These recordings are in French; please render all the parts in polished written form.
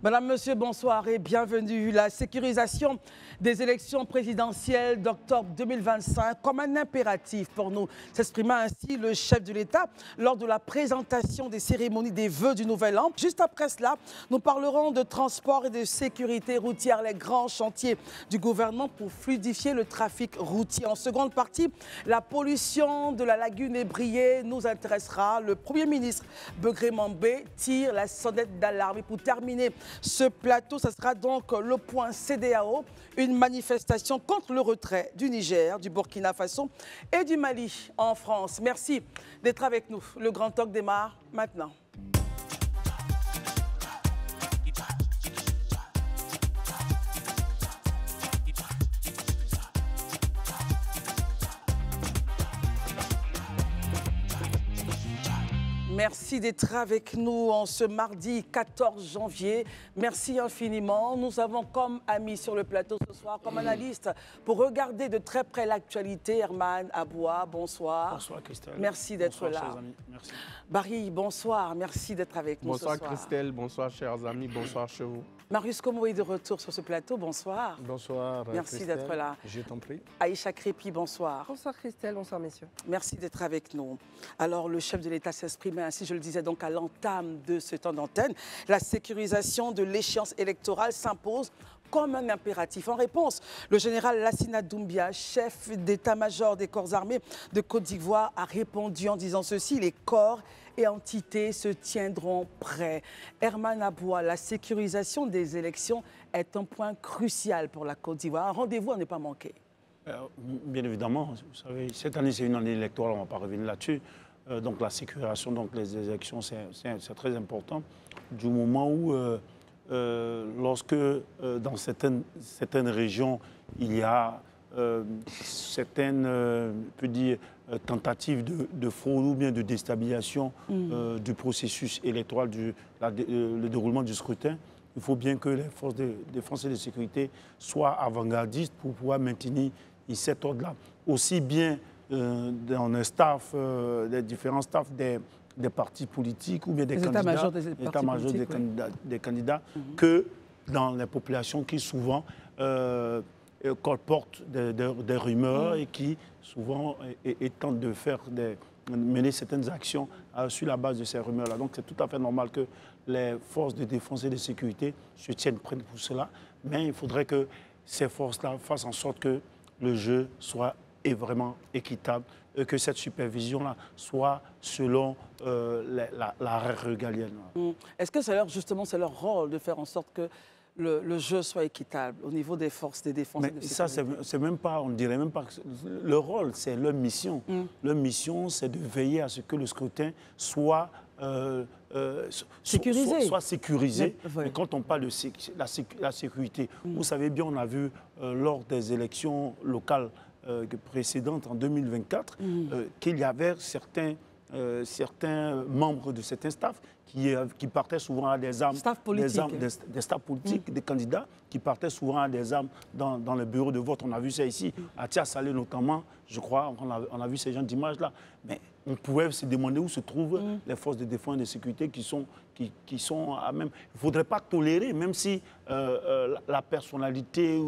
Madame, Monsieur, bonsoir et bienvenue. La sécurisation des élections présidentielles d'octobre 2025 comme un impératif pour nous, s'exprima ainsi le chef de l'État lors de la présentation des cérémonies des vœux du Nouvel An. Juste après cela, nous parlerons de transport et de sécurité routière, les grands chantiers du gouvernement pour fluidifier le trafic routier. En seconde partie, la pollution de la lagune ébriée nous intéressera. Le Premier ministre Begré Mambé tire la sonnette d'alarme. Et pour terminer ce plateau, ce sera donc le point CEDEAO, une manifestation contre le retrait du Niger, du Burkina Faso et du Mali en France. Merci d'être avec nous. Le Grand Talk démarre maintenant. Merci d'être avec nous en ce mardi 14 janvier. Merci infiniment. Nous avons comme amis sur le plateau ce soir, comme analyste, pour regarder de très près l'actualité, Herman Aboua, bonsoir. Bonsoir Christelle. Merci d'être là. Chers amis. Merci. Barry, bonsoir. Merci d'être avec nous ce soir. Bonsoir Christelle, bonsoir chers amis, bonsoir chez vous. Marius Komo est de retour sur ce plateau, bonsoir. Bonsoir Merci d'être là. Je t'en prie. Aïcha Crépi, bonsoir. Bonsoir Christelle, bonsoir messieurs. Merci d'être avec nous. Alors, le chef de l'État s'exprimait ainsi, je le disais donc à l'entame de ce temps d'antenne. La sécurisation de l'échéance électorale s'impose comme un impératif. En réponse, le général Lassina Doumbia, chef d'état-major des corps armés de Côte d'Ivoire, a répondu en disant ceci: les corps et entités se tiendront prêts. Herman Aboua, la sécurisation des élections est un point crucial pour la Côte d'Ivoire. Un rendez-vous à ne pas manquer. Bien évidemment, vous savez, cette année c'est une année électorale, on ne va pas revenir là-dessus. Donc la sécurisation, donc les élections, c'est très important. Du moment où, lorsque dans certaines régions, il y a certaines, peut dire, tentatives de fraude ou bien de déstabilisation du processus électoral, le déroulement du scrutin, il faut bien que les forces de défense et de sécurité soient avant-gardistes pour pouvoir maintenir cet ordre-là. Aussi bien dans les staffs, les différents staffs des partis politiques ou bien des candidats, des candidats que dans les populations qui souvent colportent des rumeurs et qui souvent tentent de mener certaines actions sur la base de ces rumeurs-là. Donc c'est tout à fait normal que les forces de défense et de sécurité se tiennent prêtes pour cela, mais il faudrait que ces forces-là fassent en sorte que le jeu soit vraiment équitable, et que cette supervision-là soit selon la règle régalienne. Est-ce que c'est justement c'est leur rôle de faire en sorte que le jeu soit équitable au niveau des forces de défense et de sécurité? Ça, c'est même pas, on dirait même pas que leur rôle, c'est leur mission. Leur mission, c'est de veiller à ce que le scrutin soit sécurisé. Soit sécurisé. Mais quand on parle de la sécurité, vous savez bien, on a vu lors des élections locales précédentes en 2024 qu'il y avait certains membres de certains staffs qui partaient souvent à des armes, des staffs politiques, des candidats qui partaient souvent à des armes dans le bureau de vote. On a vu ça ici, à Tia-Salé notamment, je crois, on a vu ces gens d'images-là. Mais on pouvait se demander où se trouvent les forces de défense et de sécurité qui sont à même. Il ne faudrait pas tolérer, même si la personnalité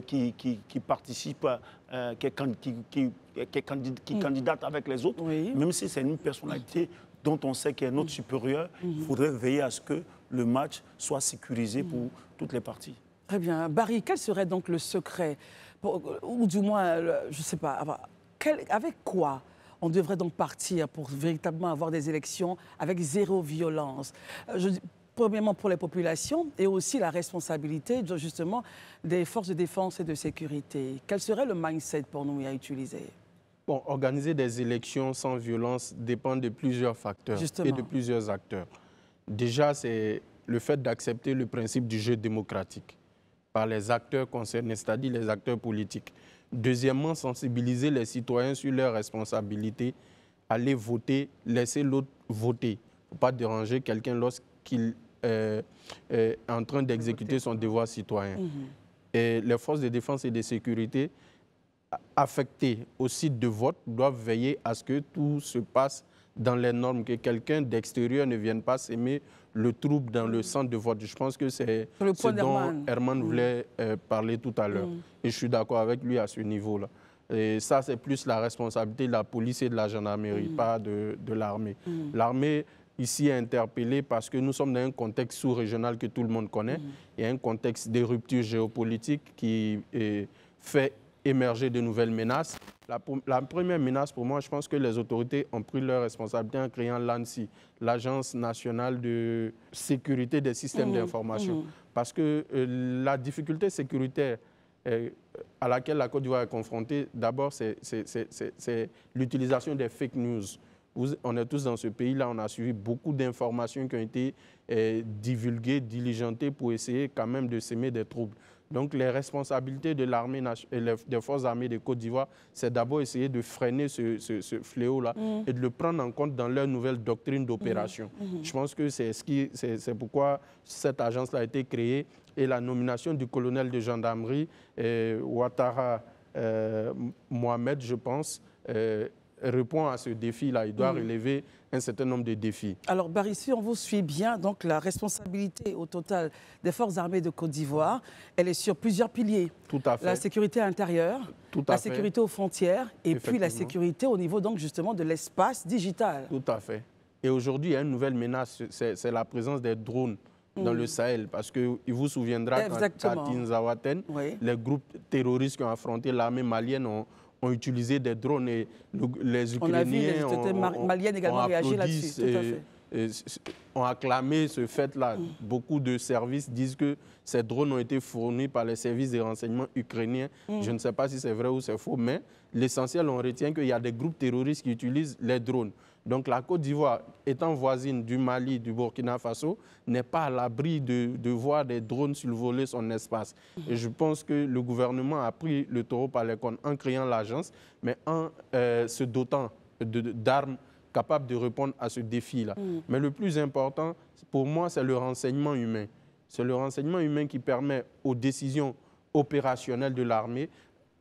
qui participe, qui candidate avec les autres, même si c'est une personnalité dont on sait qu'elle est notre supérieure, il faudrait veiller à ce que le match soit sécurisé pour toutes les parties. Très bien. Barry, quel serait donc le secret, ou du moins, je ne sais pas, avec quoi on devrait donc partir pour véritablement avoir des élections avec zéro violence? Premièrement pour les populations et aussi la responsabilité justement des forces de défense et de sécurité. Quel serait le mindset pour nous à utiliser? Bon, organiser des élections sans violence dépend de plusieurs facteurs et de plusieurs acteurs. Déjà, c'est le fait d'accepter le principe du jeu démocratique par les acteurs concernés, c'est-à-dire les acteurs politiques. Deuxièmement, sensibiliser les citoyens sur leurs responsabilités, aller voter, laisser l'autre voter. Il ne faut pas déranger quelqu'un lorsqu'il est en train d'exécuter son devoir citoyen. Et les forces de défense et de sécurité affectés au site de vote doivent veiller à ce que tout se passe dans les normes, que quelqu'un d'extérieur ne vienne pas s'aimer le trouble dans le centre de vote. Je pense que c'est ce dont Herman voulait parler tout à l'heure. Et je suis d'accord avec lui à ce niveau-là. Et ça, c'est plus la responsabilité de la police et de la gendarmerie, pas de l'armée. L'armée, ici, est interpellée parce que nous sommes dans un contexte sous-régional que tout le monde connaît. Il y a un contexte de rupture géopolitique qui fait émerger de nouvelles menaces. La première menace, pour moi, je pense que les autorités ont pris leur responsabilité en créant l'ANSSI, l'Agence nationale de sécurité des systèmes d'information. Parce que la difficulté sécuritaire à laquelle la Côte d'Ivoire est confrontée, d'abord, c'est l'utilisation des fake news. On est tous dans ce pays-là, on a suivi beaucoup d'informations qui ont été divulguées, diligentées pour essayer quand même de s'aimer des troubles. Donc les responsabilités de l'armée et des forces armées de Côte d'Ivoire, c'est d'abord essayer de freiner ce fléau-là et de le prendre en compte dans leur nouvelle doctrine d'opération. Je pense que c'est pourquoi cette agence-là a été créée et la nomination du colonel de gendarmerie, Ouattara Mohamed, je pense, répond à ce défi-là. Il doit relever un certain nombre de défis. Alors, Barry, si on vous suit bien, donc la responsabilité au total des forces armées de Côte d'Ivoire, elle est sur plusieurs piliers. Tout à fait. La sécurité intérieure, la sécurité aux frontières et puis la sécurité au niveau donc justement de l'espace digital. Tout à fait. Et aujourd'hui, il y a une nouvelle menace, c'est la présence des drones dans le Sahel. Parce qu'il vous souviendra qu'à Tinzaouaten, les groupes terroristes qui ont affronté l'armée malienne ont utilisé des drones et les Ukrainiens maliennes également réagi là-dessus. Ont acclamé ce fait-là. Beaucoup de services disent que ces drones ont été fournis par les services de renseignement ukrainiens. Je ne sais pas si c'est vrai ou c'est faux, mais l'essentiel, on retient qu'il y a des groupes terroristes qui utilisent les drones. Donc la Côte d'Ivoire, étant voisine du Mali, du Burkina Faso, n'est pas à l'abri de voir des drones survoler son espace. Et je pense que le gouvernement a pris le taureau par les cornes en créant l'agence, mais en se dotant d'armes capables de répondre à ce défi-là. Mais le plus important, pour moi, c'est le renseignement humain. C'est le renseignement humain qui permet aux décisions opérationnelles de l'armée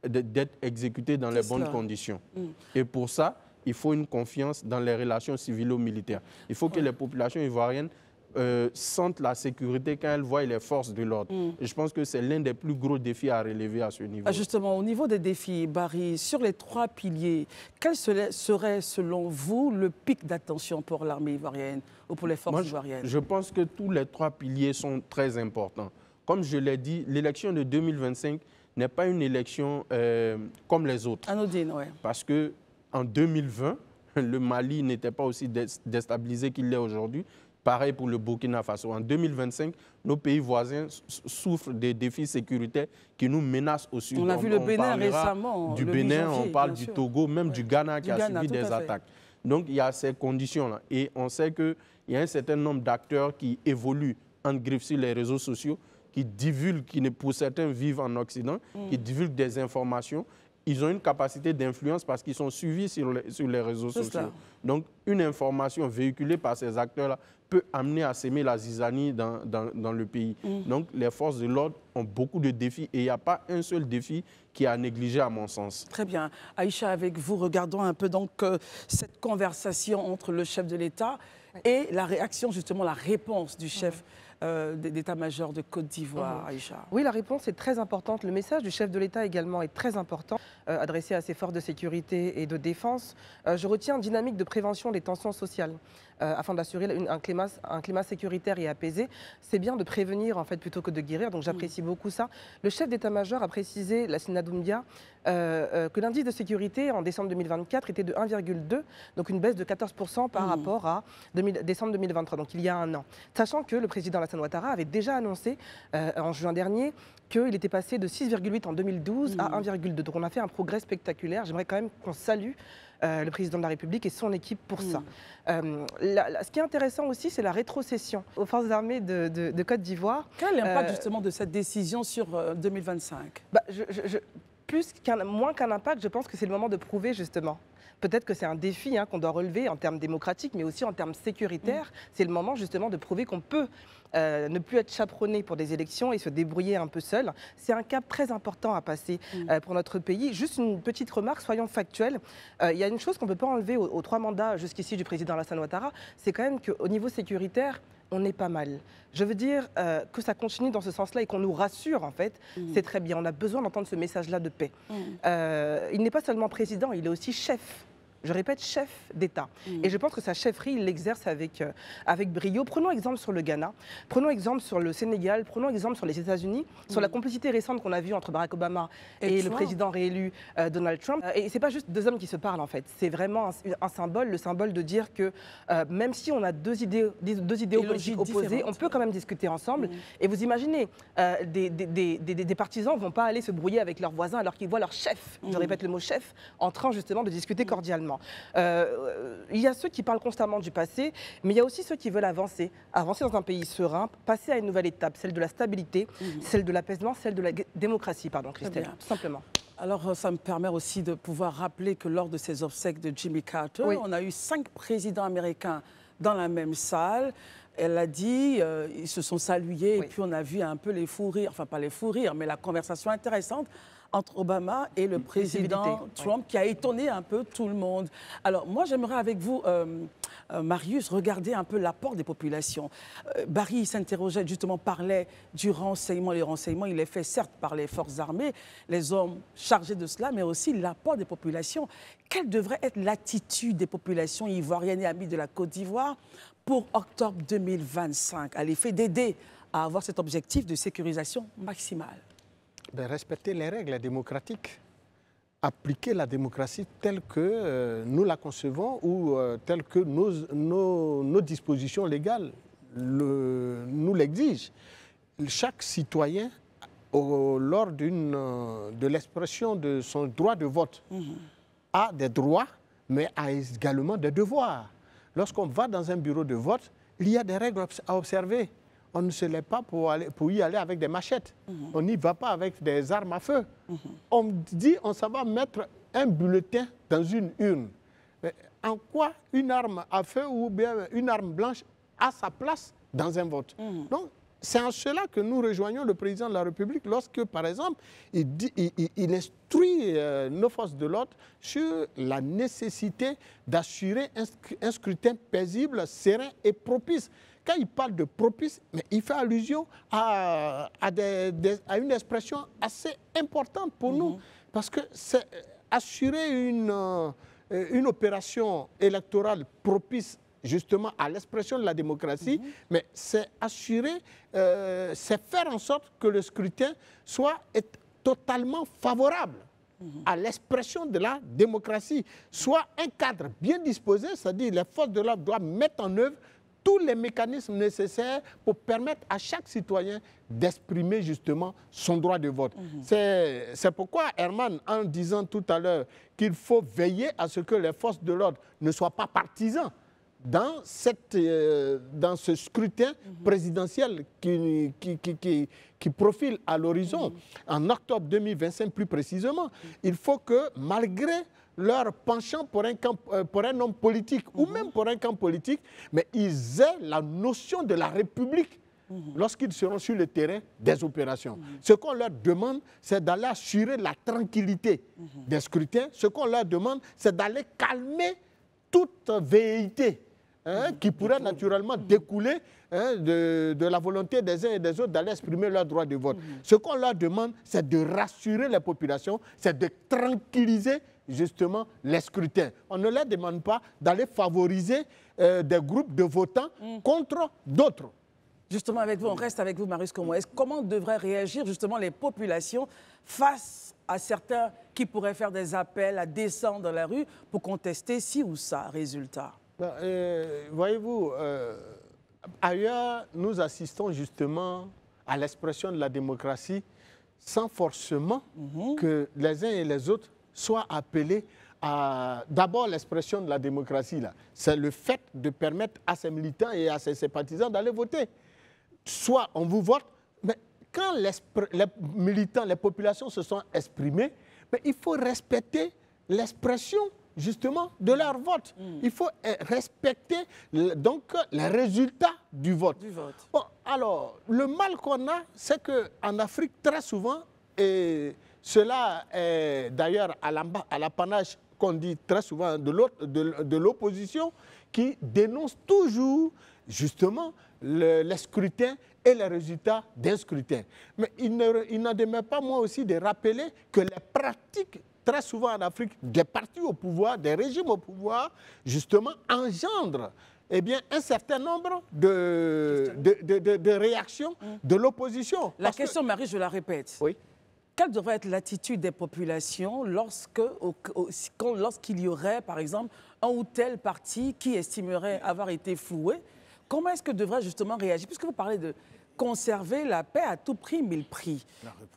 d'être exécutées dans les bonnes conditions. Et pour ça, il faut une confiance dans les relations civilo-militaires. Il faut que les populations ivoiriennes sentent la sécurité quand elles voient les forces de l'ordre. Et je pense que c'est l'un des plus gros défis à relever à ce niveau. Justement, au niveau des défis, Barry, sur les 3 piliers, quel serait selon vous le pic d'attention pour l'armée ivoirienne ou pour les forces ivoiriennes? Je pense que tous les 3 piliers sont très importants. Comme je l'ai dit, l'élection de 2025 n'est pas une élection comme les autres. Anodine, oui. Parce que en 2020, le Mali n'était pas aussi déstabilisé qu'il l'est aujourd'hui. Pareil pour le Burkina Faso. En 2025, nos pays voisins souffrent des défis sécuritaires qui nous menacent au sud. On a vu le Bénin récemment. Du Bénin, on parle du Togo, même du Ghana qui a subi des attaques. Donc il y a ces conditions-là. Et on sait qu'il y a un certain nombre d'acteurs qui évoluent en griffe sur les réseaux sociaux, qui divulguent, qui pour certains vivent en Occident, qui divulguent des informations. Ils ont une capacité d'influence parce qu'ils sont suivis sur les réseaux sociaux. Donc, une information véhiculée par ces acteurs-là peut amener à s'aimer la zizanie dans le pays. Donc, les forces de l'ordre ont beaucoup de défis et il n'y a pas un seul défi qui est à négliger à mon sens. Très bien. Aïcha, avec vous, regardons un peu donc cette conversation entre le chef de l'État et la réaction, justement, la réponse du chef d'état-major de Côte d'Ivoire, Aïcha. Oui, la réponse est très importante. Le message du chef de l'État également est très important, adressé à ses forces de sécurité et de défense. Je retiens une dynamique de prévention des tensions sociales afin d'assurer un climat sécuritaire et apaisé. C'est bien de prévenir en fait plutôt que de guérir, donc j'apprécie beaucoup ça. Le chef d'état-major a précisé, Lassina Doumbia, que l'indice de sécurité en décembre 2024 était de 1,2, donc une baisse de 14% par rapport à décembre 2023, donc il y a un an. Sachant que le président Alassane Ouattara avait déjà annoncé en juin dernier qu'il était passé de 6,8 en 2012 à 1,2. Donc on a fait un progrès spectaculaire. J'aimerais quand même qu'on salue le président de la République et son équipe pour ça. Ce qui est intéressant aussi, c'est la rétrocession aux forces armées de Côte d'Ivoire. Quel est l'impact justement de cette décision sur 2025 ? Moins qu'un impact, je pense que c'est le moment de prouver justement. peut-être que c'est un défi qu'on doit relever en termes démocratiques, mais aussi en termes sécuritaires. C'est le moment justement de prouver qu'on peut ne plus être chaperonné pour des élections et se débrouiller un peu seul. C'est un cap très important à passer pour notre pays. Juste une petite remarque, soyons factuels. Il y a une chose qu'on ne peut pas enlever aux 3 mandats jusqu'ici du président Alassane Ouattara, c'est quand même qu'au niveau sécuritaire, on est pas mal. Je veux dire que ça continue dans ce sens-là et qu'on nous rassure, en fait, c'est très bien. On a besoin d'entendre ce message-là de paix. Il n'est pas seulement président, il est aussi chef. Je répète, chef d'État. Et je pense que sa chefferie, il l'exerce avec brio. Prenons exemple sur le Ghana, prenons exemple sur le Sénégal, prenons exemple sur les États-Unis, sur la complicité récente qu'on a vue entre Barack Obama et le président réélu Donald Trump. Et c'est pas juste 2 hommes qui se parlent, en fait. C'est vraiment un symbole, le symbole de dire que même si on a deux idéologies opposées, on peut quand même discuter ensemble. Et vous imaginez, des partisans ne vont pas aller se brouiller avec leurs voisins alors qu'ils voient leur chef, je répète le mot chef, en train justement de discuter cordialement. Il y a ceux qui parlent constamment du passé, mais il y a aussi ceux qui veulent avancer dans un pays serein, passer à une nouvelle étape, celle de la stabilité, celle de l'apaisement, celle de la démocratie, pardon Christelle, tout simplement. Alors, ça me permet aussi de pouvoir rappeler que lors de ces obsèques de Jimmy Carter, on a eu 5 présidents américains dans la même salle. Elle a dit, ils se sont salués, et puis on a vu un peu les fous rires, enfin pas les fous rires, mais la conversation intéressante entre Obama et le président Trump, qui a étonné un peu tout le monde. Alors moi, j'aimerais avec vous, Marius, regarder un peu l'apport des populations. Barry s'interrogeait, justement, parlait du renseignement. Les renseignements, il est fait certes par les forces armées, les hommes chargés de cela, mais aussi l'apport des populations. Quelle devrait être l'attitude des populations ivoiriennes et amies de la Côte d'Ivoire pour octobre 2025, à l'effet d'aider à avoir cet objectif de sécurisation maximale? Respecter les règles démocratiques, appliquer la démocratie telle que nous la concevons ou telle que nos dispositions légales nous l'exigent. Chaque citoyen, lors de l'expression de son droit de vote, a des droits, mais a également des devoirs. Lorsqu'on va dans un bureau de vote, il y a des règles à observer. On ne se lève pas pour y aller avec des machettes. On n'y va pas avec des armes à feu. On dit on s'en va mettre un bulletin dans une urne. Mais en quoi une arme à feu ou bien une arme blanche a sa place dans un vote? Donc, c'est en cela que nous rejoignons le président de la République lorsque, par exemple, il instruit nos forces de l'ordre sur la nécessité d'assurer un scrutin paisible, serein et propice. Quand il parle de propice, mais il fait allusion à une expression assez importante pour nous. Parce que c'est assurer une opération électorale propice justement à l'expression de la démocratie, mais c'est assurer, c'est faire en sorte que le scrutin soit totalement favorable à l'expression de la démocratie, soit un cadre bien disposé, c'est-à-dire les forces de l'ordre doivent mettre en œuvre tous les mécanismes nécessaires pour permettre à chaque citoyen d'exprimer justement son droit de vote. C'est pourquoi Herman, en disant tout à l'heure qu'il faut veiller à ce que les forces de l'ordre ne soient pas partisans dans ce scrutin présidentiel qui profile à l'horizon, en octobre 2025 plus précisément, il faut que malgré leur penchant pour un homme politique ou même pour un camp politique, mais ils aient la notion de la République lorsqu'ils seront sur le terrain des opérations. Ce qu'on leur demande, c'est d'aller assurer la tranquillité des scrutins. Ce qu'on leur demande, c'est d'aller calmer toute velléité qui pourrait naturellement découler de la volonté des uns et des autres d'aller exprimer leur droit de vote. Ce qu'on leur demande, c'est de rassurer les populations, c'est de tranquilliser justement les scrutins. On ne leur demande pas d'aller favoriser des groupes de votants contre d'autres. Justement, avec vous, on reste avec vous, Marius Komouès. Comment devraient réagir justement les populations face à certains qui pourraient faire des appels à descendre dans la rue pour contester ci ou ça, résultat? Voyez-vous, ailleurs, nous assistons justement à l'expression de la démocratie sans forcément que les uns et les autres soient appelés à... D'abord, l'expression de la démocratie, c'est le fait de permettre à ses militants et à ses sympathisants d'aller voter. Soit on vous vote, mais quand les militants, les populations se sont exprimés, mais il faut respecter l'expression justement de leur vote. Il faut respecter donc les résultats du vote. Bon, alors, le mal qu'on a, c'est qu'en Afrique, très souvent, et cela est d'ailleurs à l'apanage qu'on dit très souvent de l'opposition, qui dénonce toujours justement les scrutins et les résultats d'un scrutin. Mais il n'en demeure pas moi aussi de rappeler que les pratiques très souvent en Afrique des partis au pouvoir, des régimes au pouvoir, justement engendrent un certain nombre de réactions de l'opposition. La question, Marie, je la répète. Oui. Quelle devrait être l'attitude des populations lorsqu'il y aurait, par exemple, un ou tel parti qui estimerait avoir été floué? Comment est-ce que devrait justement réagir? Puisque vous parlez de conserver la paix à tout prix, mille prix.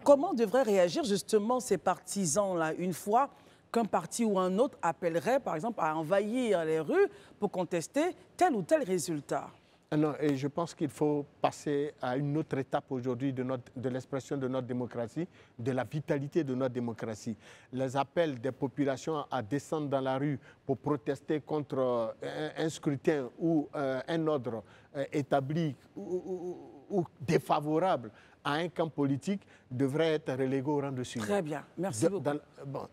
Comment devraient réagir justement ces partisans-là une fois qu'un parti ou un autre appellerait, par exemple, à envahir les rues pour contester tel ou tel résultat? Non, et je pense qu'il faut passer à une autre étape aujourd'hui de l'expression de notre démocratie, de la vitalité de notre démocratie. Les appels des populations à descendre dans la rue pour protester contre un scrutin ou un ordre établi ou défavorable à un camp politique devraient être relégués au rang de sujet. Très bien, merci beaucoup.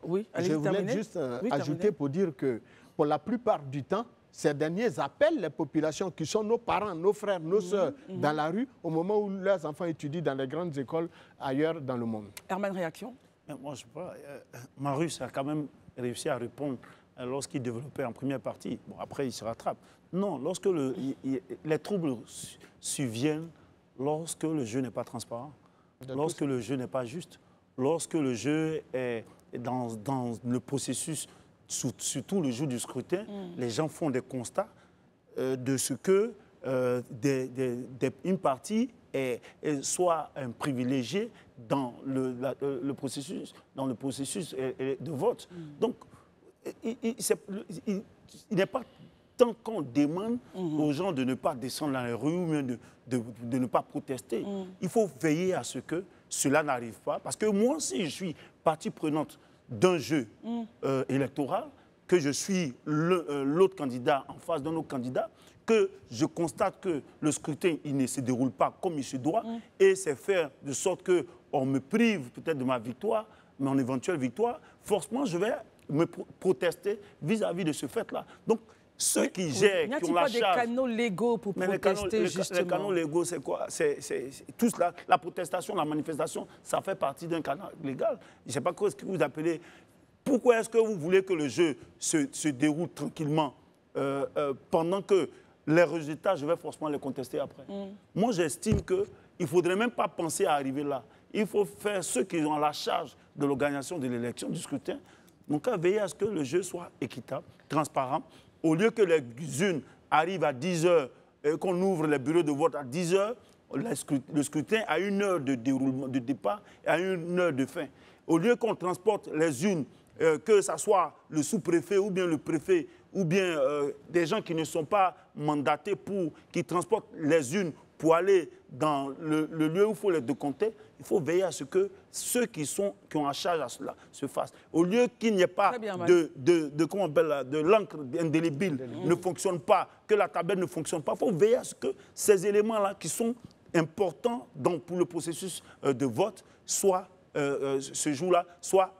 Oui, je voulais juste ajouter pour dire que pour la plupart du temps, ces derniers appellent les populations qui sont nos parents, nos frères, nos sœurs dans la rue au moment où leurs enfants étudient dans les grandes écoles ailleurs dans le monde. Herman, réaction? Moi, je sais pas. Marius a quand même réussi à répondre lorsqu'il développait en première partie. Bon, après, il se rattrape. Non, lorsque les troubles surviennent, lorsque le jeu n'est pas transparent, lorsque le jeu n'est pas juste, lorsque le jeu est dans le processus, surtout le jour du scrutin, les gens font des constats de ce que une partie soit un privilégié dans le processus de vote. Donc, il n'est pas tant qu'on demande aux gens de ne pas descendre dans les rues ou même de ne pas protester. Il faut veiller à ce que cela n'arrive pas. Parce que moi, si je suis partie prenante d'un jeu électoral, que je suis l'autre candidat en face d'un autre candidat, que je constate que le scrutin il ne se déroule pas comme il se doit, et c'est faire de sorte qu'on me prive peut-être de ma victoire, mon éventuelle victoire, forcément je vais me protester vis-à-vis de ce fait-là. Donc, ceux qui gèrent, qui ont la charge... N'y a-t-il pas des canaux légaux pour protester, justement? Les canaux légaux, c'est quoi? Tout cela, la protestation, la manifestation, ça fait partie d'un canal légal. Je ne sais pas ce que vous appelez... Pourquoi est-ce que vous voulez que le jeu se déroule tranquillement pendant que les résultats, je vais forcément les contester après? Moi, j'estime qu'il ne faudrait même pas penser à arriver là. Il faut faire ceux qui ont la charge de l'organisation de l'élection, du scrutin. Donc, veiller à ce que le jeu soit équitable, transparent. Au lieu que les urnes arrivent à 10 heures et qu'on ouvre les bureaux de vote à 10 heures, le scrutin a 1 heure de déroulement, de départ et à 1 heure de fin. Au lieu qu'on transporte les urnes, que ce soit le sous-préfet ou bien le préfet ou bien des gens qui ne sont pas mandatés qui transportent les urnes pour aller dans le lieu où il faut les décompter, il faut veiller à ce que ceux qui ont en charge à cela se fassent. Au lieu qu'il n'y ait pas de l'encre indélébile ne fonctionne pas, que la tablette ne fonctionne pas, il faut veiller à ce que ces éléments-là qui sont importants pour le processus de vote soient ce jour-là soit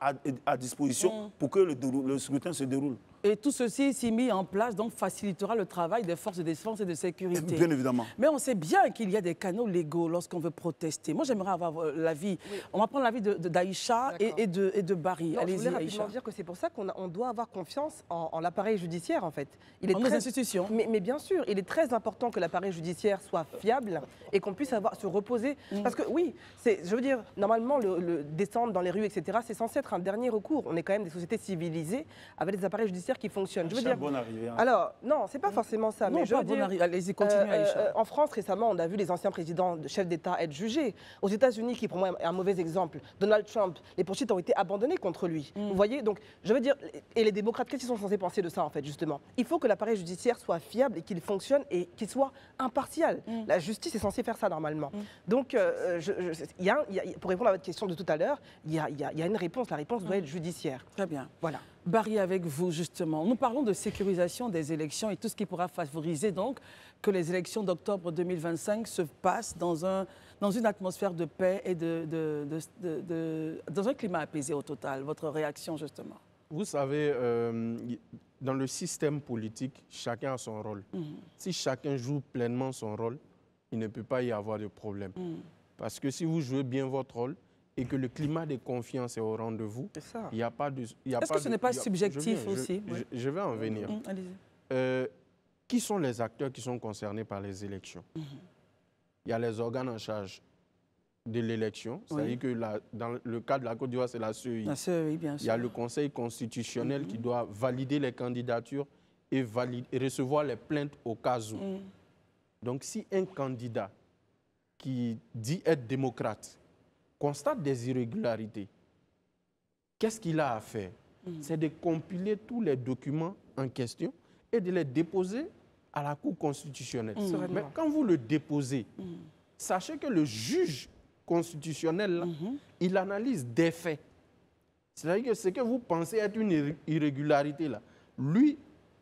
à disposition pour que le scrutin se déroule. Et tout ceci, si mis en place, donc facilitera le travail des forces de défense et de sécurité. Bien évidemment. Mais on sait bien qu'il y a des canaux légaux lorsqu'on veut protester. Moi, j'aimerais avoir l'avis. Oui. On va prendre l'avis d'Aïcha et de Barry. Allez-y, je voulais rapidement dire que c'est pour ça qu'on doit avoir confiance en l'appareil judiciaire, en fait. Nos institutions. Mais bien sûr, il est très important que l'appareil judiciaire soit fiable et qu'on puisse se reposer. Parce que oui, je veux dire, normalement, le descendre dans les rues, etc., c'est censé être un dernier recours. On est quand même des sociétés civilisées avec des appareils judiciaires qui fonctionnent. Je veux dire, bonne arrivée, hein. Alors, non, c'est pas forcément ça. Non, mais je veux dire, allez-y, continuez, Aïcha. En France, récemment, on a vu les anciens présidents, chefs d'État être jugés. Aux États-Unis, qui pour moi est un mauvais exemple, Donald Trump, les poursuites ont été abandonnées contre lui. Vous voyez, donc, je veux dire, et les démocrates, qu'est-ce qu'ils sont censés penser de ça, en fait, justement? Il faut que l'appareil judiciaire soit fiable et qu'il fonctionne et qu'il soit impartial. La justice est censée faire ça, normalement. Donc, pour répondre à votre question de tout à l'heure, il y a une réponse. La réponse doit être judiciaire. Très bien. Voilà. Barry, avec vous, justement, nous parlons de sécurisation des élections et tout ce qui pourra favoriser donc que les élections d'octobre 2025 se passent dans une atmosphère de paix et dans un climat apaisé au total. Votre réaction, justement? Vous savez, dans le système politique, chacun a son rôle. Si chacun joue pleinement son rôle, il ne peut pas y avoir de problème. Parce que si vous jouez bien votre rôle et que le climat de confiance est au rendez-vous, il n'y a pas de... Est-ce que ce n'est pas subjectif aussi? Je vais en venir. Allez-y. Qui sont les acteurs qui sont concernés par les élections? Il y a les organes en charge de l'élection, c'est-à-dire que dans le cas de la Côte d'Ivoire, c'est la CEI. La CEI, bien sûr. Il y a le Conseil constitutionnel qui doit valider les candidatures et recevoir les plaintes au cas où. Donc, si un candidat qui dit être démocrate constate des irrégularités, qu'est-ce qu'il a à faire? C'est de compiler tous les documents en question et de les déposer à la Cour constitutionnelle. Mais quand vous le déposez, sachez que le juge constitutionnel, là, il analyse des faits. C'est-à-dire que ce que vous pensez être une irrégularité, là, lui,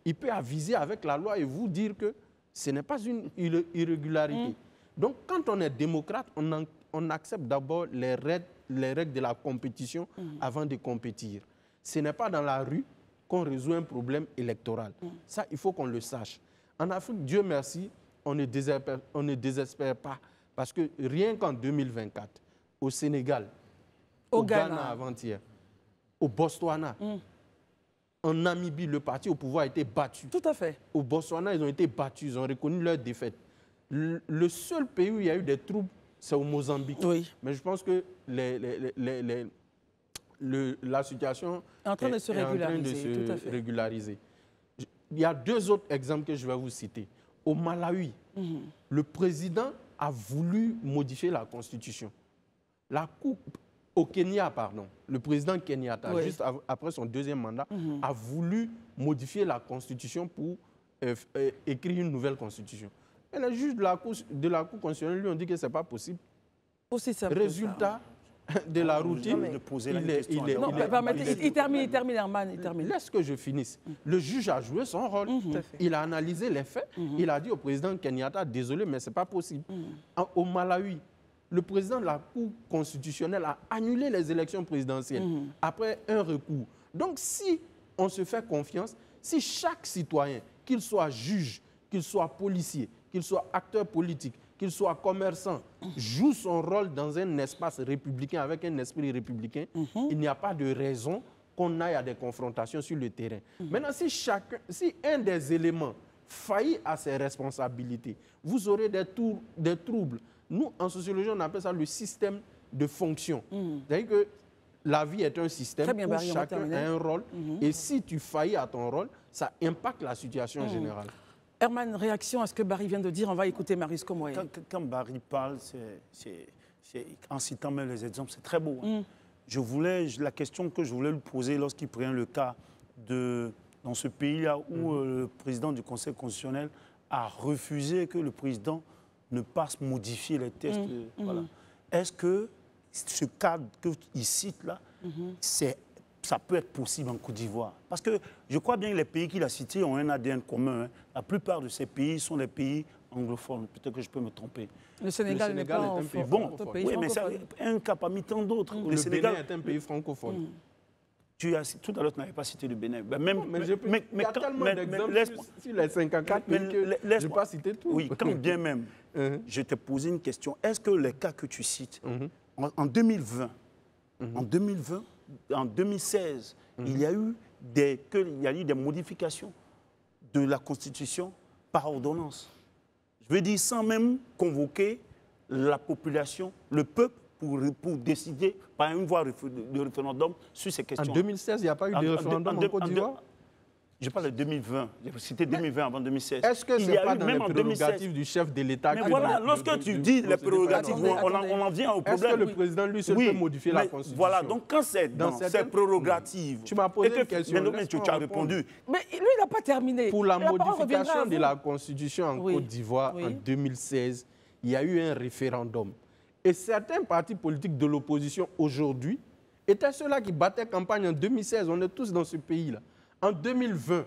il peut aviser avec la loi et vous dire que ce n'est pas une irrégularité. Donc, quand on est démocrate, on accepte d'abord les règles de la compétition avant de compétir. Ce n'est pas dans la rue qu'on résout un problème électoral. Ça, il faut qu'on le sache. En Afrique, Dieu merci, on ne désespère pas. Parce que rien qu'en 2024, au Sénégal, au Ghana avant-hier, au Botswana, en Namibie, le parti au pouvoir a été battu. Tout à fait. Au Botswana, ils ont été battus, ils ont reconnu leur défaite. Le seul pays où il y a eu des troubles, c'est au Mozambique. Oui. Mais je pense que la situation est en train de se régulariser. Il y a deux autres exemples que je vais vous citer. Au Malawi, le président a voulu modifier la Constitution. La Cour, au Kenya, pardon, le président Kenyatta, juste après son deuxième mandat, a voulu modifier la Constitution pour écrire une nouvelle Constitution. Et les juges de la Cour constitutionnelle lui ont dit que ce n'est pas possible. Aussi simple. Résultat de la routine, il termine, Herman, il termine. Laisse que je finisse. Le juge a joué son rôle. Il a analysé les faits. Il a dit au président Kenyatta, désolé, mais ce n'est pas possible. Au Malawi, le président de la Cour constitutionnelle a annulé les élections présidentielles après un recours. Donc, si on se fait confiance, si chaque citoyen, qu'il soit juge, qu'il soit policier, qu'il soit acteur politique, qu'il soit commerçant, joue son rôle dans un espace républicain, avec un esprit républicain, il n'y a pas de raison qu'on aille à des confrontations sur le terrain. Maintenant, si un des éléments faillit à ses responsabilités, vous aurez des troubles. Nous, en sociologie, on appelle ça le système de fonction. C'est-à-dire que la vie est un système où chacun a un rôle. Et si tu faillis à ton rôle, ça impacte la situation générale. Herman, réaction à ce que Barry vient de dire, on va écouter Marius Komoué. Quand Barry parle, en citant même les exemples, c'est très beau. La question que je voulais lui poser lorsqu'il prenait le cas dans ce pays-là où le président du Conseil constitutionnel a refusé que le président ne passe modifier les tests. Voilà. Est-ce que ce cadre qu'il cite là, ça peut être possible en Côte d'Ivoire? Parce que je crois bien que les pays qu'il a cités ont un ADN commun. La plupart de ces pays sont des pays anglophones. Peut-être que je peux me tromper. Le Sénégal n'est pas un pays francophone. Oui, mais c'est un cas parmi tant d'autres. Le Sénégal est un pays francophone. Tout à l'heure, tu n'avais pas cité le Bénin. Il y a tellement d'exemples sur les 54 pays que je n'ai pas cité tout. Oui, quand bien même, je t'ai posé une question. Est-ce que les cas que tu cites, en 2020, en 2016, il y a eu des modifications de la Constitution par ordonnance. Je veux dire, sans même convoquer la population, le peuple, pour décider par une voie de référendum sur ces questions. En 2016, il n'y a pas eu de référendum en Côte d'Ivoire? Je parle de 2020. C'était 2020 avant 2016. Est-ce que ce n'est pas dans les prérogatives du chef de l'État? Mais voilà, lorsque tu dis les prérogatives, on en vient au problème. Est-ce que le président, lui seul, peut modifier la Constitution? Voilà, donc quand c'est dans ses prérogatives... Tu m'as posé une question. Mais tu as répondu. Mais lui, il n'a pas terminé. Pour la modification de la Constitution en Côte d'Ivoire en 2016, il y a eu un référendum. Et certains partis politiques de l'opposition aujourd'hui étaient ceux-là qui battaient campagne en 2016. On est tous dans ce pays-là. En 2020,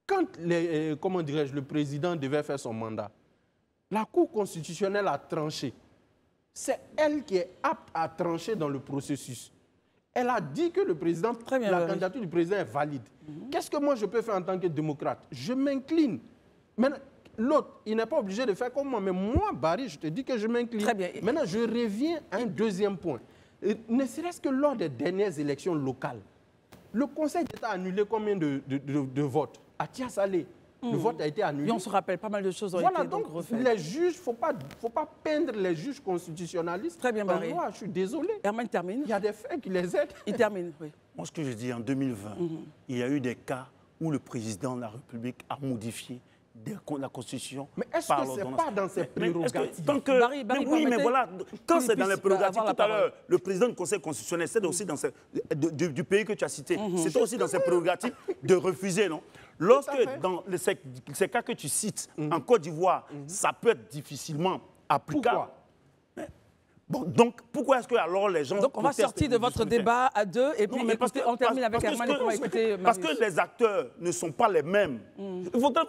quand le président devait faire son mandat, la Cour constitutionnelle a tranché. C'est elle qui est apte à trancher dans le processus. Elle a dit que le président, la candidature du président est valide. Qu'est-ce que moi je peux faire en tant que démocrate? Je m'incline. Maintenant, l'autre, il n'est pas obligé de faire comme moi. Mais moi, Barry, je te dis que je m'incline. Très bien. Maintenant, je reviens à un deuxième point. Et ne serait-ce que lors des dernières élections locales, le Conseil d'État a annulé combien de votes? À Tia-Salé, le vote a été annulé. Et on se rappelle, pas mal de choses ont voilà, été donc refaites. Les juges, il ne faut pas peindre les juges constitutionnalistes. Très bien, Barry. Moi, je suis désolé. Herman termine. Il y a des faits qui les aident. Il termine, oui. Moi, ce que je dis, en 2020, il y a eu des cas où le président de la République a modifié la Constitution. Mais est-ce que ce n'est pas dans ses prérogatives? Oui, mais voilà, quand c'est dans les prérogatives, tout à l'heure, le président du Conseil constitutionnel, c'est aussi dans du pays que tu as cité, c'est aussi dans ses prérogatives de refuser, non? Lorsque, dans ces cas que tu cites, en Côte d'Ivoire, ça peut être difficilement applicable. Pourquoi? Bon, donc, pourquoi est-ce que alors les gens... Donc, on va sortir de votre débat à deux et puis on termine avec Herman et on va écouter Marius. Parce que les acteurs ne sont pas les mêmes. Il faudrait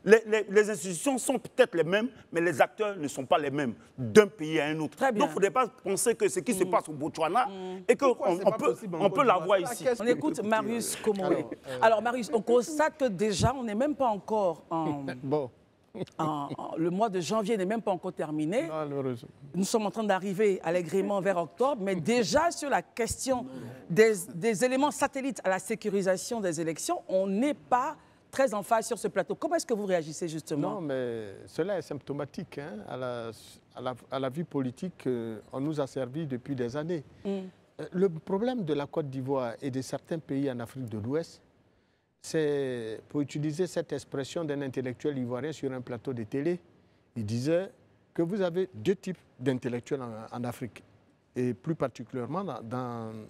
les institutions sont peut-être les mêmes, mais les acteurs ne sont pas les mêmes d'un pays à un autre. Très bien. Donc, il ne faudrait pas penser que ce qui se passe au Botswana et qu'on peut l'avoir ici. On écoute Marius Komoré. Alors, Marius, on constate que déjà, on n'est même pas encore en... Bon. Le mois de janvier n'est même pas encore terminé. Malheureusement. Nous sommes en train d'arriver allègrement vers octobre, mais déjà sur la question des éléments satellites à la sécurisation des élections, on n'est pas très en phase sur ce plateau. Comment est-ce que vous réagissez justement? Non, mais cela est symptomatique hein, à la vie politique. On nous a servi depuis des années. Le problème de la Côte d'Ivoire et de certains pays en Afrique de l'Ouest, c'est, pour utiliser cette expression d'un intellectuel ivoirien sur un plateau de télé, il disait que vous avez deux types d'intellectuels en Afrique, et plus particulièrement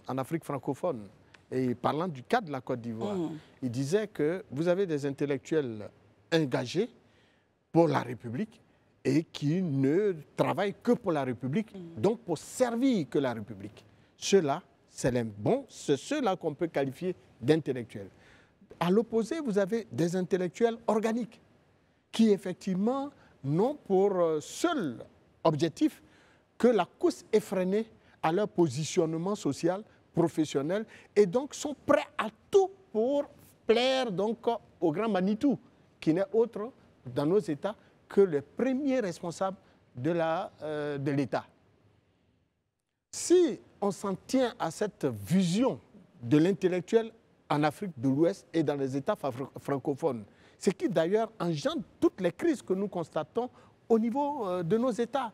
en Afrique francophone. Et parlant du cas de la Côte d'Ivoire, il disait que vous avez des intellectuels engagés pour la République et qui ne travaillent que pour la République, donc pour servir que la République. Ceux-là, c'est les bons, c'est ceux-là qu'on peut qualifier d'intellectuels. À l'opposé, vous avez des intellectuels organiques qui, effectivement, n'ont pour seul objectif que la course effrénée à leur positionnement social, professionnel, et donc sont prêts à tout pour plaire donc, au grand Manitou, qui n'est autre dans nos États que le premier responsable de l'État. Si on s'en tient à cette vision de l'intellectuel en Afrique de l'Ouest et dans les États francophones, ce qui d'ailleurs engendre toutes les crises que nous constatons au niveau de nos États.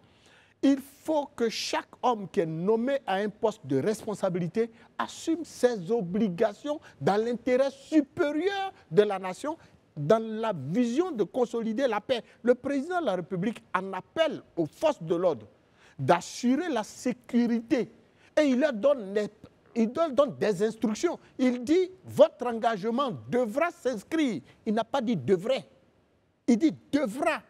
Il faut que chaque homme qui est nommé à un poste de responsabilité assume ses obligations dans l'intérêt supérieur de la nation, dans la vision de consolider la paix. Le président de la République en appelle aux forces de l'ordre d'assurer la sécurité et il leur donne des instructions. Il dit « votre engagement devra s'inscrire ». Il n'a pas dit « devrait ». Il dit « devra ».